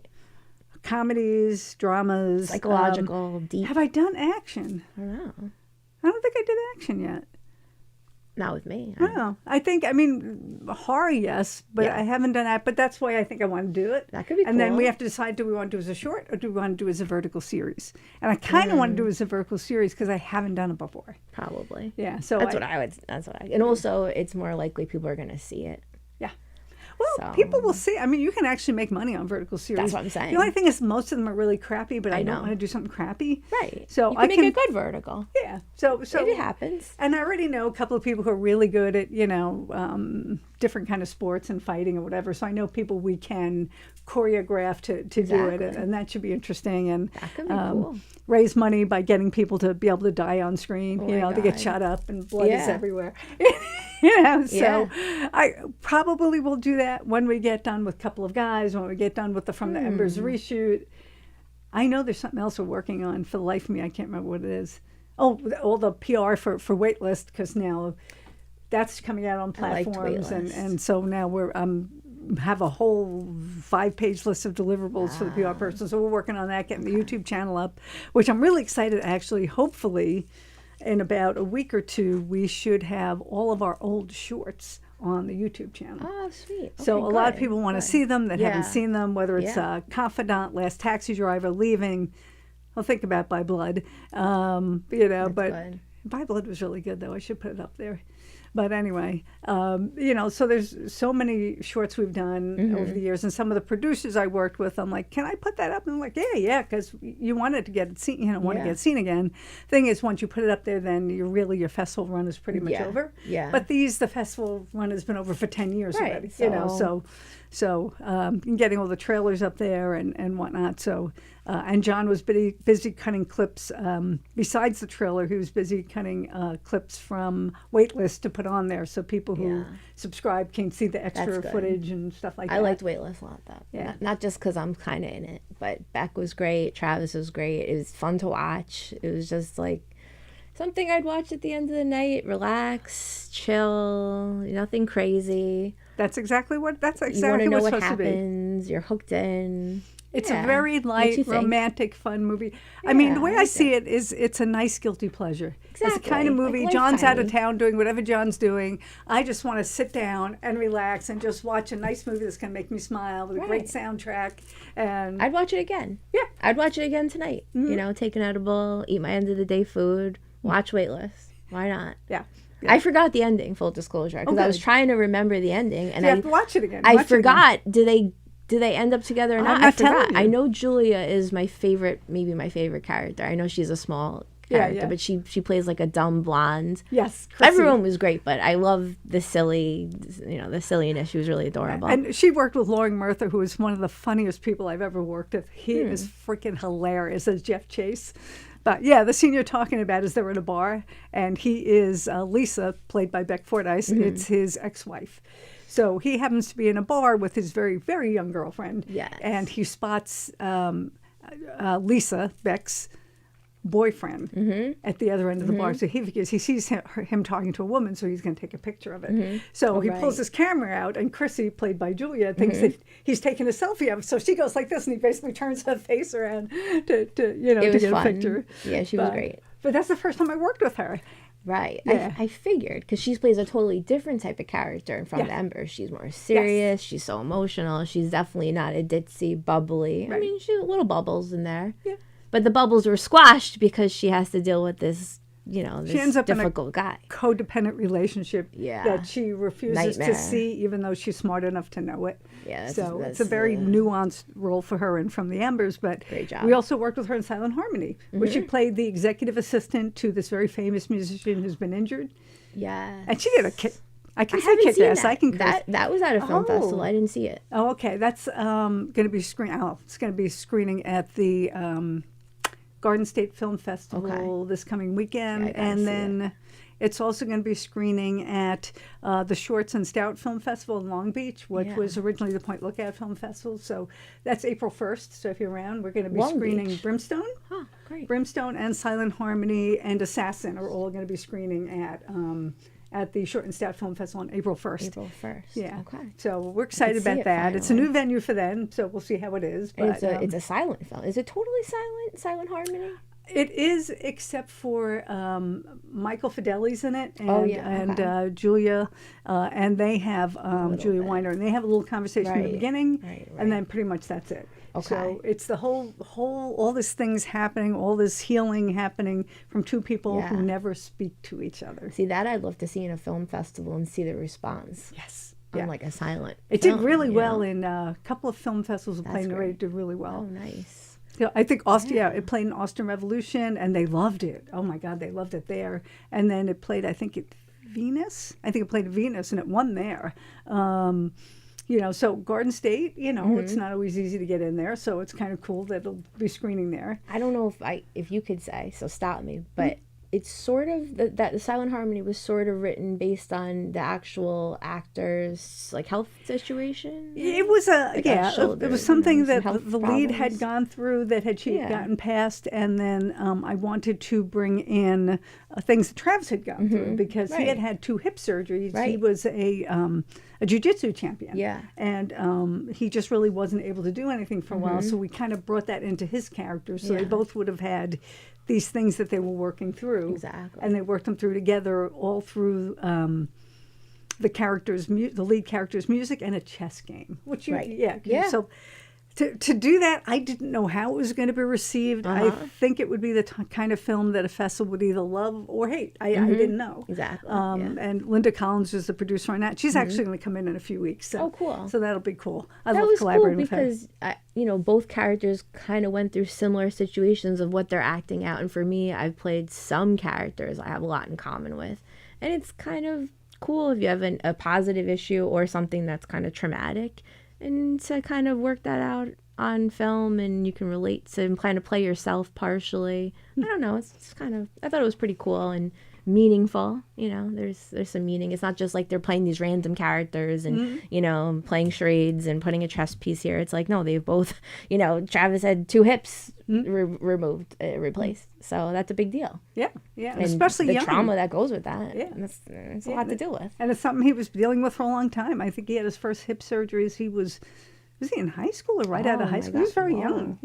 comedies, dramas. Psychological, deep. Have I done action? I don't know. I don't think I did action yet. Not with me. No, horror, yes, but I haven't done that. But that's why I think I want to do it. That could be cool. And then we have to decide, do we want to do it as a short or do we want to do it as a vertical series? And I kind of want to do it as a vertical series because I haven't done it before. Probably. Yeah. So that's what I. And also, it's more likely people are going to see it. Yeah. Well, people will see. I mean, you can actually make money on vertical series. That's what I'm saying. The only thing is most of them are really crappy, but I don't want to do something crappy. Right. So you can make a good vertical. Yeah. So it happens. And I already know a couple of people who are really good at, different kind of sports and fighting or whatever. So I know people we can choreograph to do it, and that should be interesting. And that could be cool. Raise money by getting people to be able to die on screen, to get shot up and blood is everywhere. So I probably will do that when we get done with a couple of guys, when we get done with the From the Embers reshoot. I know there's something else we're working on. For the life of me, I can't remember what it is. Oh, all the PR for Waitlist, because now that's coming out on platforms, and so now have a whole 5-page list of deliverables for the PR person. So we're working on that, getting the YouTube channel up, which I'm really excited. Actually, hopefully, in about a week or two, we should have all of our old shorts on the YouTube channel. Oh, sweet. So Okay, a lot of good, people want to good. see them that Yeah. haven't seen them, whether it's Confidant, Last Taxi Driver, Leaving. I'll think about By Blood, That's but good. By Blood was really good, though. I should put it up there. But anyway, so there's so many shorts we've done over the years, and some of the producers I worked with, I'm like, can I put that up? And I'm like, yeah, because you wanted to get it seen, want to get seen again. Thing is, once you put it up there, then your festival run is pretty much over. Yeah. But the festival run has been over for 10 years Right, already. so- Getting all the trailers up there and whatnot. So, and John was busy cutting clips. Besides the trailer, he was busy cutting clips from Waitlist to put on there, so people who subscribe can see the extra That's good. footage and stuff like that. I liked Waitlist a lot, though. Yeah. Not just because I'm kind of in it, but Beck was great. Travis was great. It was fun to watch. It was just like something I'd watch at the end of the night, relax, chill, nothing crazy. That's exactly You want what's to know supposed what to be. happens. You're hooked in. It's Yeah. a very Makes light, you think. romantic, fun movie. I mean, the way I I like see it is it's a nice guilty pleasure. It's the kind Exactly. of Like movie, John's out of Lifetime. town doing whatever John's doing. I just want to sit down and relax and just watch a nice movie that's going to make me smile with a great Right. soundtrack. And I'd watch it again. Yeah. I'd watch it again tonight. Take an edible, eat my end of the day food, watch Waitlist. Why not? yeah. I forgot the ending, full disclosure, because I was good. trying to remember the ending, and You have to watch it again. I Watch it again. forgot. Do they end up together or not? I'm I not telling forgot. you. I know Julia is my favorite, maybe my favorite character. I know she's a small character, yeah. but she plays like a dumb blonde. Yes. Chrissy. Everyone was great, but I love the the silliness. She was really adorable. And she worked with Loring Murtha, who is one of the funniest people I've ever worked with. He is freaking hilarious as Jeff Chase. But yeah, the scene you're talking about is they're at a bar, and he is Lisa, played by Beck Fordyce. It's his ex-wife. So he happens to be in a bar with his very, very young girlfriend. Yes. And he spots Lisa, Beck's boyfriend, at the other end of the bar. So he sees him talking to a woman, so he's going to take a picture of it. So he pulls his camera out, and Chrissy, played by Julia, thinks that he's taking a selfie of it. So she goes like this, and he basically turns her face around to it was get fun. a picture. Yeah, she was great. But that's the first time I worked with her. Right. Yeah. I figured, because she plays a totally different type of character in From the Embers. She's more serious. She's so emotional. She's definitely not a ditzy, bubbly. I mean, she's little bubbles in there. Yeah. But the bubbles were squashed because she has to deal with this, this She ends up difficult guy. Codependent relationship that she refuses Nightmare. to see, even though she's smart enough to know it. Yeah, So that's it's a very nuanced role for her and From the Embers. But Great job. we also worked with her in Silent Harmony, where she played the executive assistant to this very famous musician who's been injured. Yeah. And she did I can say haven't kick seen ass. that. I can curse. That was at a film Oh. festival. I didn't see it. Oh, okay. That's going to be it's going to be screening at the Garden State Film Festival this coming weekend, Yeah, I gotta and see then it's also going to be screening at the Shorts and Stout Film Festival in Long Beach, which was originally the Point Lookout Film Festival. So that's April 1st. So if you're around, we're going to be Long screening Beach. Brimstone. Oh, great. Brimstone and Silent Harmony and Assassin are all going to be screening at the Short and Stout Film Festival on April 1st. April 1st. Yeah. Okay. So we're excited see about it that. It's a finally. new venue for them, so we'll see how it is. And But it's a silent film. Is it totally silent? Silent Harmony? it is, except for Michael Fideli's in it, and Julia, and they have Julia bit. Weiner, and they have a little conversation in the Right. beginning, Right. and then pretty much that's it. Okay. So it's the whole, all this things happening, all this healing happening from two people Yeah. who never speak to each other. See, that I'd love to see in a film festival and see the response. Yes. On like a silent It did film, really you well know? in a couple of film festivals. Playing great. already it did really well. Oh, nice. So I think Austin, it played in Austin Revolution, and they loved it. Oh my God, they loved it there. And then it played, I think, at Venus. I think it played at Venus, and it won there. So Garden State, it's not always easy to get in there, so it's kind of cool that it'll be screening there. I don't know if you could say, so stop me, but it's sort of that the Silent Harmony was sort of written based on the actual actor's like health situation. It was it was something that the lead problems. had gone through that she had gotten past, and then I wanted to bring in things that Travis had gone through because he had had 2 hip surgeries. He was a jiu-jitsu champion, and he just really wasn't able to do anything for a while. So we kind of brought that into his character. So they both would have had these things that they were working through. Exactly. And they worked them through together all through the lead character's music and a chess game. Which So to do that, I didn't know how it was going to be received. I think it would be the kind of film that a festival would either love or hate. I didn't know. Exactly. And Linda Collins is the producer on that. She's actually going to come in a few weeks. So, cool. So that'll be cool. I that love was collaborating cool because both characters kind of went through similar situations of what they're acting out, and for me, I've played some characters I have a lot in common with, and it's kind of cool if you have a positive issue or something that's kind of traumatic, and to kind of work that out on film, and you can relate to and kind of play yourself partially. I don't know, it's kind of, I thought it was pretty cool and meaningful. There's some meaning. It's not just like they're playing these random characters and playing charades and putting a chess piece here. It's like, no, they've both, Travis had 2 hips replaced, so that's a big deal. And especially the young. trauma that goes with that. It's a lot to deal with, and it's something he was dealing with for a long time. I think he had his first hip surgeries. He was he in high school or right out of high school? He was very young.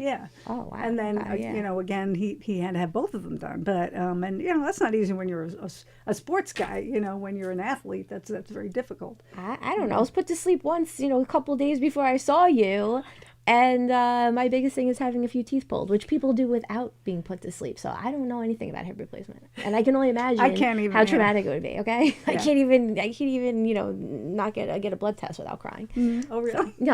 Oh, wow. And then again, he had to have both of them done. But and that's not easy when you're a sports guy. When you're an athlete, that's very difficult. I don't know. I was put to sleep once, a couple of days before I saw you. And my biggest thing is having a few teeth pulled, which people do without being put to sleep. So I don't know anything about hip replacement, and I can only imagine how traumatic it would be. Okay, I can't even not get a blood test without crying. Oh really? No.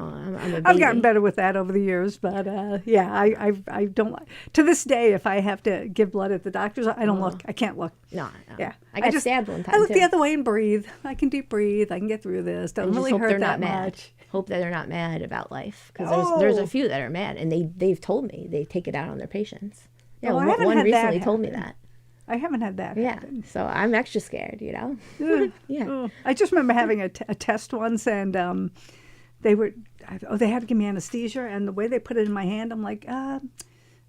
I'm a baby. I've gotten better with that over the years, but I don't. To this day, if I have to give blood at the doctor's, I don't look. I can't look. No. Yeah, I got stabbed one time. I look too. the other way and breathe. I can deep breathe. I can get through this. Doesn't really hurt that much. Hope that they're not mad about life, because there's a few that are mad, and they've told me they take it out on their patients. Yeah, one recently told me that. I haven't had that happen. So I'm extra scared, Yeah. I just remember having a test once, and they had to give me anesthesia, and the way they put it in my hand, I'm like,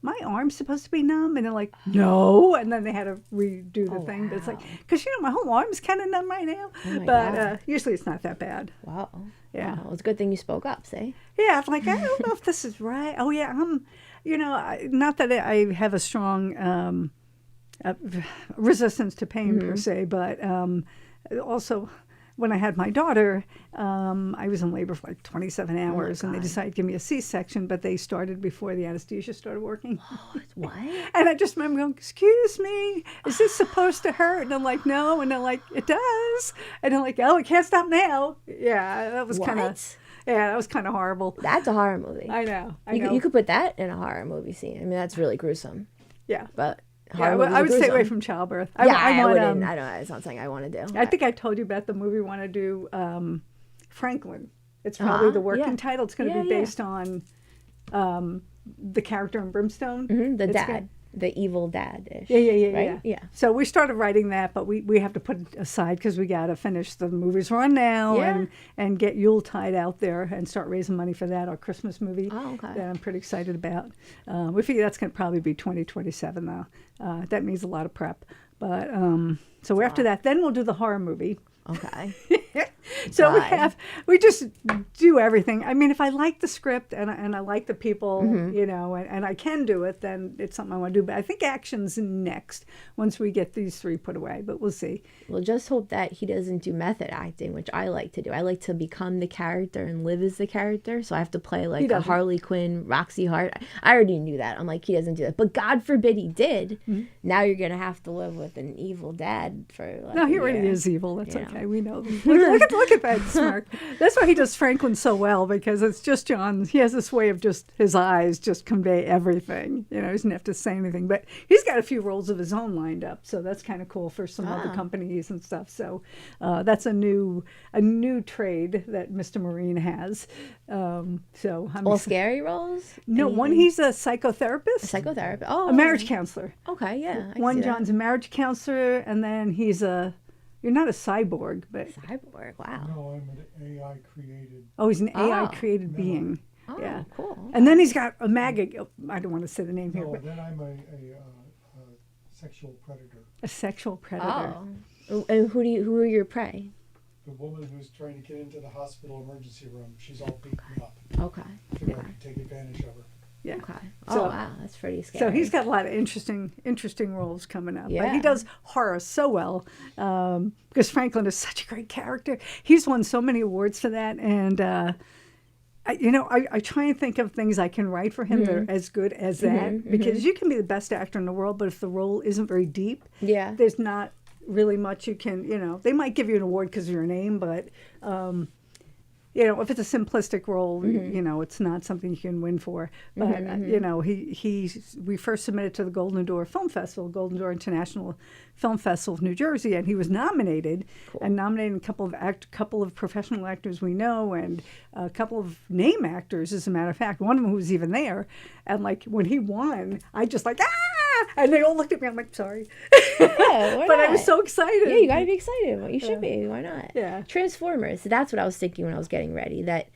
my arm's supposed to be numb, and they're like, no, and then they had to redo the thing. But it's like, because my whole arm's kind of numb right now. But usually it's not that bad. Wow. Yeah. Well, it's a good thing you spoke up, see? Yeah, I'm like, I don't know if this is right. Oh yeah, not that I have a strong resistance to pain per se, but also when I had my daughter, I was in labor for like 27 hours, and they decided to give me a C-section, but they started before the anesthesia started working. What? And I just remember going, excuse me, is this supposed to hurt? And I'm like, no. And they're like, it does. And they're like, oh, it can't stop now. Yeah, that was kind of... Yeah, that was kind of horrible. That's a horror movie. I know. You could put that in a horror movie scene. I mean, that's really gruesome. Yeah. But... I would stay away from childbirth. I wouldn't. I don't know. It's not something I want to do. I think I told you about the movie we want to do, Franklin. It's probably the working title. It's going to be based on the character in Brimstone. Mm-hmm, the dad. The evil dad-ish. Yeah. So we started writing that, but we have to put it aside because we got to finish the movie's run now and get Yuletide out there and start raising money for that, our Christmas movie that I'm pretty excited about. We figure that's going to probably be 2027 though. That means a lot of prep. But so after that, then we'll do the horror movie. Okay. So we just do everything. I mean, if I like the script and I like the people, and I can do it, then it's something I want to do. But I think action's next once we get these 3 put away, but we'll see. We'll just hope that he doesn't do method acting, which I like to do. I like to become the character and live as the character. So I have to play like a Harley Quinn, Roxy Hart. I already knew that. I'm like, he doesn't do that. But God forbid he did. Mm-hmm. Now you're going to have to live with an evil dad for like No, he already is evil. That's okay. We know. Look at Look at that smirk. That's why he does Franklin so well, because it's just John. He has this way of just his eyes just convey everything. He doesn't have to say anything. But he's got a few roles of his own lined up, so that's kind of cool for some other companies and stuff. So that's a new trade that Mr. Marean has. So all scary roles? No, Anything? one he's a psychotherapist. A psychotherapist. Oh, a marriage counselor. Okay, yeah. One John's a marriage counselor, and then he's you're not a cyborg, but cyborg. Wow. No, I'm an AI created. Oh, he's an AI created being. Oh, yeah, cool. Okay. And then he's got a maggot. I don't want to say the name here, No, but then I'm a sexual predator. a sexual predator. Oh, and who are your prey? The woman who's trying to get into the hospital emergency room, she's all beaten up. Okay. Figure I can take advantage of her. Yeah. Okay. So- Oh wow, that's pretty scary. So he's got a lot of interesting roles coming up. But Yeah. he does horror so well because Franklin is such a great character. He's won so many awards for that, and I try and think of things I can write for him that are as good as that, because you can be the best actor in the world, but if the role isn't very deep, Yeah. there's not really much you can. They might give you an award because of your name, but. If it's a simplistic role, it's not something you can win for. But we first submitted to the Golden Door Film Festival, Golden Door International Film Festival of New Jersey, and he was nominated, and nominated a couple of professional actors we know, and a couple of name actors, as a matter of fact. One of them who was even there, and when he won, I just and they all looked at me. I'm like, sorry. Yeah, why But I not? was so excited. Yeah, you gotta be excited. You should be. Why not? Yeah. Transformers. That's what I was thinking when I was getting ready. That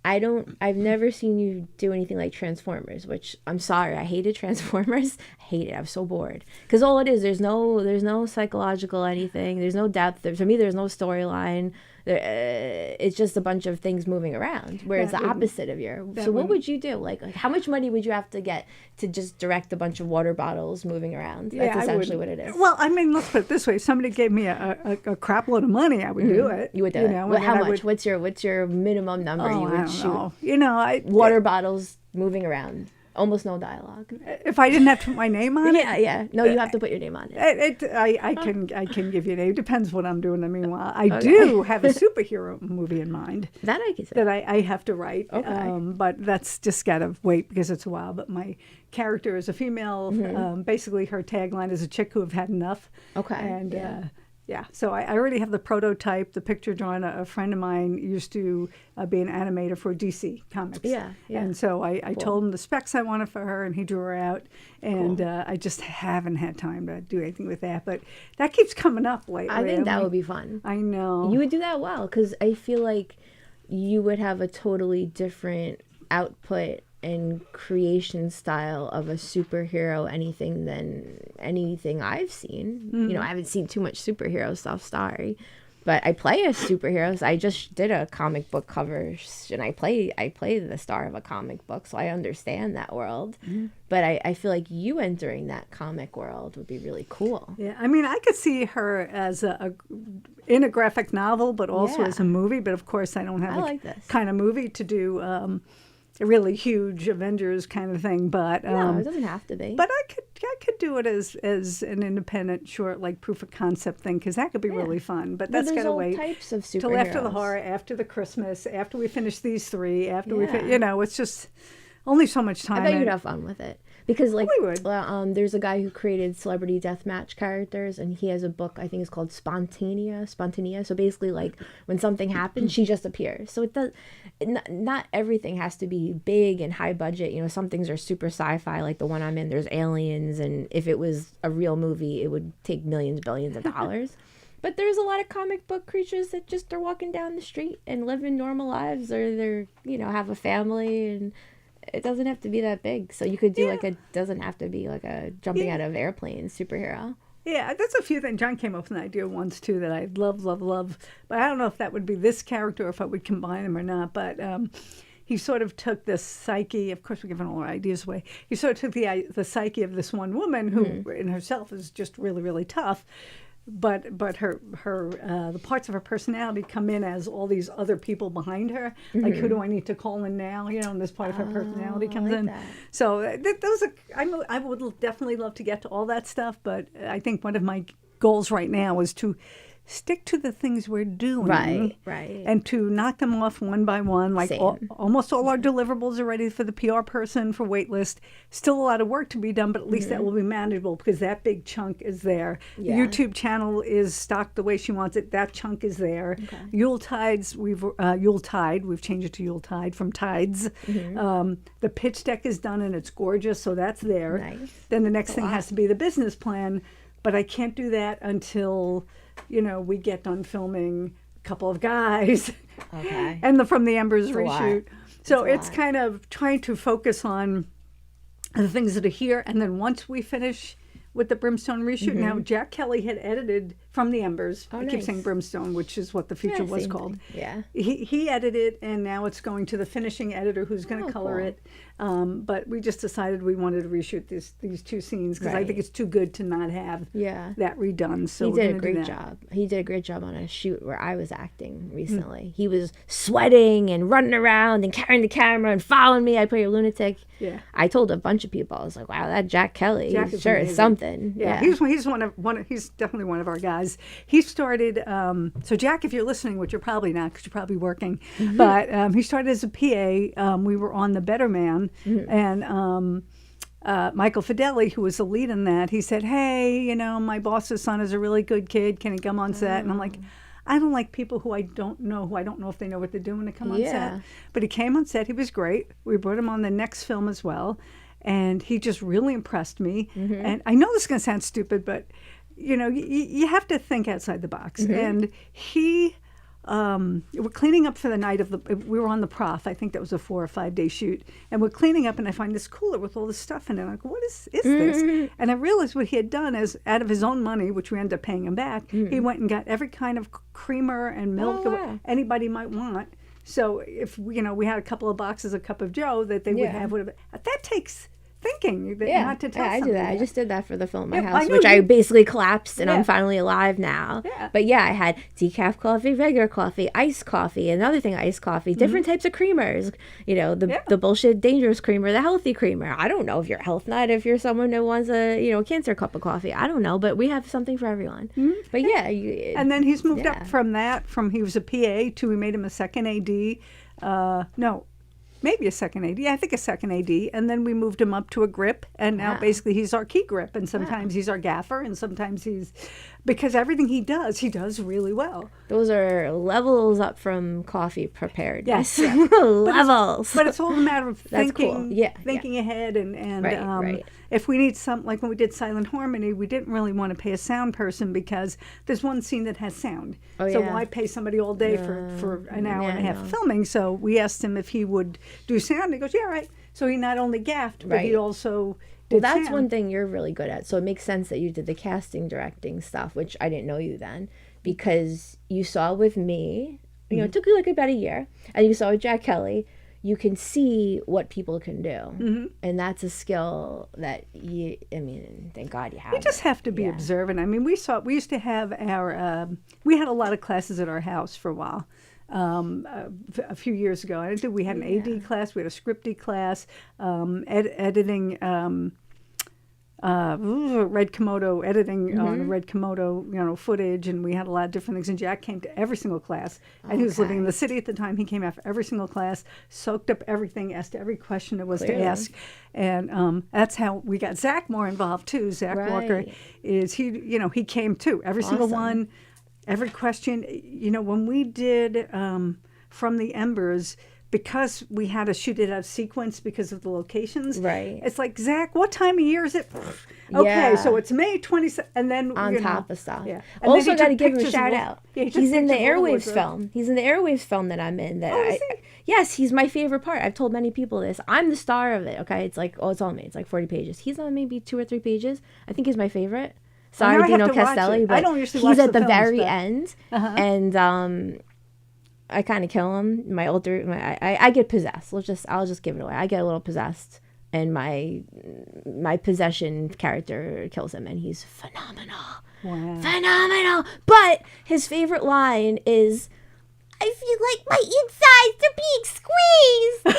I've never seen you do anything like Transformers, which I'm sorry. I hated Transformers. I hate it. I was so bored. Because all it is, there's no psychological anything. There's no depth. To me, there's no storyline. It's just a bunch of things moving around, where it's the opposite of your. So what would you do? Like how much money would you have to get to just direct a bunch of water bottles moving around? That's essentially what it is. Well, I mean, let's put it this way: if somebody gave me a crap load of money, I would do it. You would do it. Well, how much? What's your minimum number you would I don't shoot? know. Water bottles moving around. Almost no dialogue. If I didn't have to put my name on it, Yeah. No, you have to put your name on it. I can give you a name. It depends what I'm doing. I mean, I do have a superhero movie in mind That I can say. that I have to write. Okay. But that's just gotta wait because it's a while. But my character is a female. Basically, her tagline is a chick who have had enough. Okay. And so I already have the prototype, the picture drawn. A friend of mine used to be an animator for DC Comics. Yeah. And so I told him the specs I wanted for her, and he drew her out. And I just haven't had time to do anything with that. But that keeps coming up lately. I think that would be fun. I know. You would do that well, because I feel like you would have a totally different output and creation style of a superhero than anything I've seen. I haven't seen too much superhero stuff, sorry. But I play as superheroes. I just did a comic book cover, and I play the star of a comic book, so I understand that world. But I feel like you entering that comic world would be really cool. Yeah, I mean, I could see her as in a graphic novel, but also as a movie. But of course, I don't have kind of movie to do a really huge Avengers kind of thing. But No, it doesn't have to be. But I could do it as an independent short, like proof of concept thing, because that could be really fun. But that's there's got to all wait types of till after the superheroes. horror, after the Christmas, after we finish these three, after it's just only so much time. I bet you'd have fun with it. Because We would. there's a guy who created celebrity deathmatch characters, and he has a book, I think it's called Spontanea. So basically, like, when something happens, she just appears. So not everything has to be big and high budget. Some things are super sci-fi, like the one I'm in, there's aliens, and if it was a real movie, it would take millions, billions of dollars. But there's a lot of comic book creatures that just are walking down the street and living normal lives, or they're, have a family, and it doesn't have to be that big. So you could do doesn't have to be like a jumping out of airplanes superhero. Yeah, that's a few things. John came up with an idea once too that I love. But I don't know if that would be this character or if I would combine them or not. But he sort of took this psyche. Of course, we're giving all our ideas away. He sort of took the psyche of this one woman who, in herself, is just really, really tough. But her the parts of her personality come in as all these other people behind her. Like, who do I need to call in now? And this part of her personality comes in. That. So those are. I would definitely love to get to all that stuff. But I think one of my goals right now is to stick to the things we're doing. Right. And to knock them off one by one. Like almost all our deliverables are ready for the PR person, for waitlist. Still a lot of work to be done, but at least that will be manageable because that big chunk is there. The YouTube channel is stocked the way she wants it. That chunk is there. Okay. Yuletide, we've changed it to Yuletide from Tides. The pitch deck is done and it's gorgeous, so that's there. Nice. Then the next thing has to be the business plan, but I can't do that until, we get done filming a couple of guys. Okay. And from the Embers reshoot. So it's kind of trying to focus on the things that are here. And then once we finish with the Brimstone reshoot, now Jack Kelly had edited from the Embers. I keep saying Brimstone, which is what the feature was called. Yeah. He edited, and now it's going to the finishing editor who's going to color it. But we just decided we wanted to reshoot these two scenes because I think it's too good to not have that redone. So he did a great job. He did a great job on a shoot where I was acting recently. He was sweating and running around and carrying the camera and following me. I play a lunatic. Yeah. I told a bunch of people, I was like, wow, that Jack Kelly sure is something. Yeah. He's he's definitely one of our guys. He started, so Jack, if you're listening, which you're probably not because you're probably working, but he started as a PA. We were on The Better Man, and Michael Fideli, who was the lead in that, he said, hey, my boss's son is a really good kid. Can he come on set? And I'm like, I don't like people who I don't know if they know what they're doing to come on set. But he came on set. He was great. We brought him on the next film as well. And he just really impressed me. And I know this is going to sound stupid, but, you have to think outside the box. And he, we're cleaning up for the night we were on the Prof. I think that was a 4 or 5 day shoot. And we're cleaning up and I find this cooler with all this stuff in it. I'm like, what is this? And I realized what he had done is out of his own money, which we ended up paying him back, he went and got every kind of creamer and milk that anybody might want. So if, we had a couple of boxes of Cup of Joe that they would have, whatever. That takes thinking not to tell I do that. that. I just did that for the film at my house, which I basically collapsed, and I'm finally alive now. But I had decaf coffee, regular coffee, iced coffee, another thing iced coffee, different types of creamers, the bullshit dangerous creamer, the healthy creamer. I don't know if you're a health nut, if you're someone who wants a cancer cup of coffee. I don't know, but we have something for everyone. But and then he's moved up from he was a PA to we made him a second AD. Maybe a second AD. I think a second AD. And then we moved him up to a grip. And now basically he's our key grip. And sometimes he's our gaffer. And sometimes because everything he does really well. Those are levels up from coffee preparedness. Yes. Levels. But it's all a matter of thinking, cool. thinking ahead. And if we need like when we did Silent Harmony, we didn't really want to pay a sound person because there's one scene that has sound. So why pay somebody all day for an hour and a half of filming? So we asked him if he would do sound. And he goes, yeah, right. So he not only gaffed, but he also did that's sound. one thing you're really good at. So it makes sense that you did the casting, directing stuff, which I didn't know you then, because you saw with me, it took you like about a year, and you saw with Jack Kelly, you can see what people can do. And that's a skill that thank God you have. You just have to be observant. I mean, we used to have we had a lot of classes at our house for a while. A few years ago, we had an AD class, we had a scripty class, editing, Red Komodo, editing on Red Komodo, footage, and we had a lot of different things. And Jack came to every single class, and he was living in the city at the time. He came after every single class, soaked up everything, asked every question there was to ask, and that's how we got Zach more involved too. Zach Walker he came too, every single one. Every question, when we did From the Embers, because we had to shoot it out of sequence because of the locations. Right. It's like, Zach, what time of year is it? Okay, so it's May 27th, and then on top of stuff. Yeah. Also, got to give him a shout out. Yeah, he's in the Airwaves film. He's in the Airwaves film that I'm in. Yes, he's my favorite part. I've told many people this. I'm the star of it. Okay, it's like it's all me. It's like 40 pages. He's on maybe 2 or 3 pages. I think he's my favorite. Sorry, Dino Castelli, but he's at the very end, and I kind of kill him. I get possessed. I'll just give it away. I get a little possessed, and my possession character kills him, and he's phenomenal. Wow. Phenomenal. But his favorite line is, I feel like my insides are being squeezed.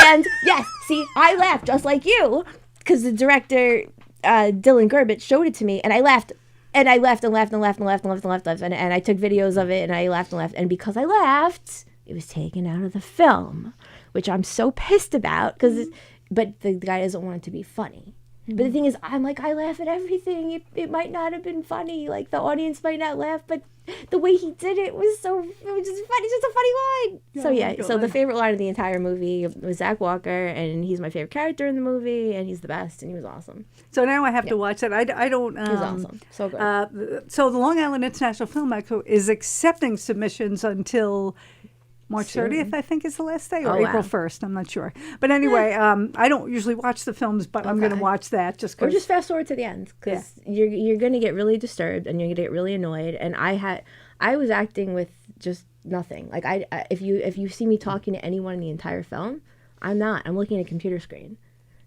and yes, see, I laughed just like you, because the director, Dylan Gerbich, showed it to me, and I laughed And I laughed and laughed and laughed and laughed and laughed and laughed. And I took videos of it and I laughed and laughed. And because I laughed, it was taken out of the film, which I'm so pissed about. But the guy doesn't want it to be funny. But the thing is, I'm like, I laugh at everything. It might not have been funny. Like, the audience might not laugh, but the way he did it was just funny. Just a funny line. So, yeah. So the favorite line of the entire movie was Zach Walker, and he's my favorite character in the movie, and he's the best, and he was awesome. So now I have to watch that. I don't. He was awesome. So good. So the Long Island International Film Expo is accepting submissions until March 30th, I think, is the last day, or April 1st. I'm not sure. But anyway, I don't usually watch the films, but I'm going to watch that just because. Or just fast forward to the end, because you're going to get really disturbed and you're going to get really annoyed. And I was acting with just nothing. Like, if you see me talking to anyone in the entire film, I'm not. I'm looking at a computer screen.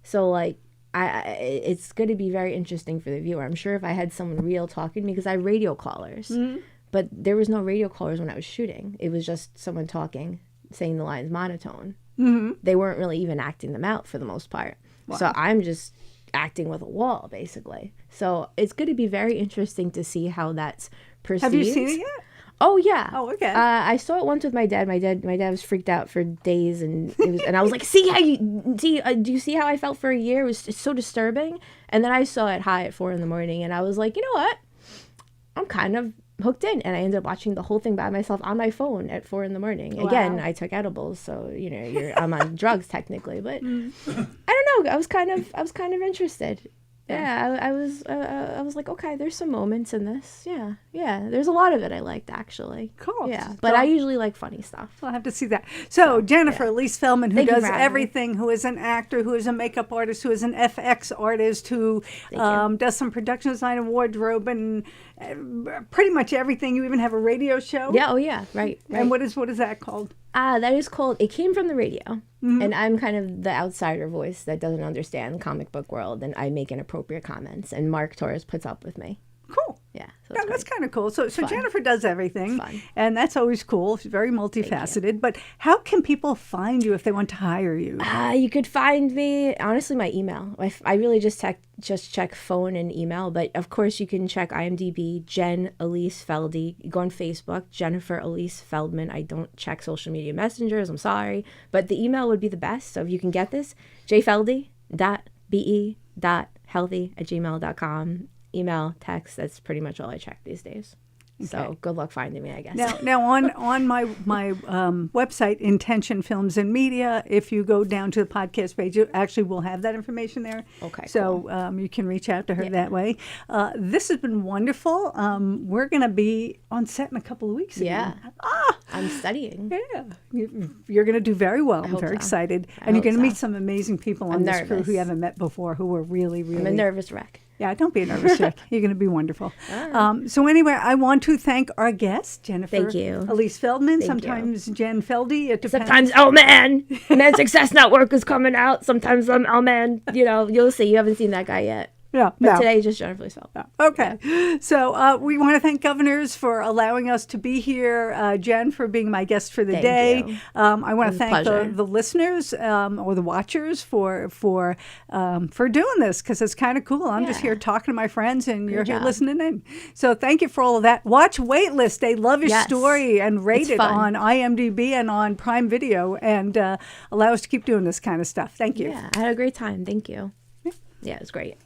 So, like, it's going to be very interesting for the viewer. I'm sure if I had someone real talking to me, because I have radio callers. Mm-hmm. But there was no radio callers when I was shooting. It was just someone talking, saying the lines monotone. Mm-hmm. They weren't really even acting them out for the most part. Wow. So I'm just acting with a wall, basically. So it's going to be very interesting to see how that's perceived. Have you seen it yet? Oh, yeah. Oh, okay. I saw it once with my dad. My dad was freaked out for days, and I was like, do you see how I felt for a year? It's so disturbing. And then I saw it high at 4 a.m, and I was like, you know what? I'm kind of hooked in, and I ended up watching the whole thing by myself on my phone at 4 a.m. Wow. Again, I took edibles, so I'm on drugs technically, but I don't know. I was kind of interested. Yeah, I was like, okay, there's some moments in this. Yeah, there's a lot of it I liked, actually. Cool. Yeah, but I usually like funny stuff. I'll have to see that. So Jennifer Elyse Feldman, who does everything, who is an actor, who is a makeup artist, who is an FX artist, who does some production design and wardrobe and pretty much everything. You even have a radio show. Yeah. Oh, yeah. Right. And what is that called? That is called, it came from the radio. Mm-hmm. And I'm kind of the outsider voice that doesn't understand the comic book world, and I make inappropriate comments, and Mark Torres puts up with me. Cool. Yeah. So that's kind of cool. So Jennifer does everything, and that's always cool. She's very multifaceted. But how can people find you if they want to hire you? You could find me, honestly, my email. I really just check phone and email, but of course you can check IMDb, Jen Elyse Feldy. You go on Facebook, Jennifer Elyse Feldman. I don't check social media messengers, I'm sorry, but the email would be the best. So if you can get this, jfeldy.be.healthy@gmail.com. Email, text, that's pretty much all I check these days. Okay. So good luck finding me, I guess. Now on my website, Intention Films and Media, if you go down to the podcast page, you actually will have that information there. Okay. So cool. You can reach out to her that way. This has been wonderful. We're going to be on set in a couple of weeks again. I'm studying. Yeah. You're going to do very well. I'm very excited. And you're going to meet some amazing people on this crew who you haven't met before, who are really, really... I'm a nervous wreck. Yeah, don't be a nervous wreck. You're going to be wonderful. So anyway, I want to thank our guest, Jennifer Elyse Feldman. Sometimes Jen Feldy. It depends. Sometimes, Man Success Network is coming out. Sometimes I'm Man. You'll see. You haven't seen that guy yet. Yeah, but today just Jennifer Elyse Feldman. Okay. Yeah. So we want to thank Governors for allowing us to be here, Jen for being my guest for the day. I want to thank the listeners or the watchers for doing this, because it's kind of cool. I'm just here talking to my friends, and you're here listening in. So thank you for all of that. Watch Waitlist. They love your story, and rate it on IMDb and on Prime Video, and allow us to keep doing this kind of stuff. Thank you. Yeah, I had a great time. Thank you. Yeah, it was great.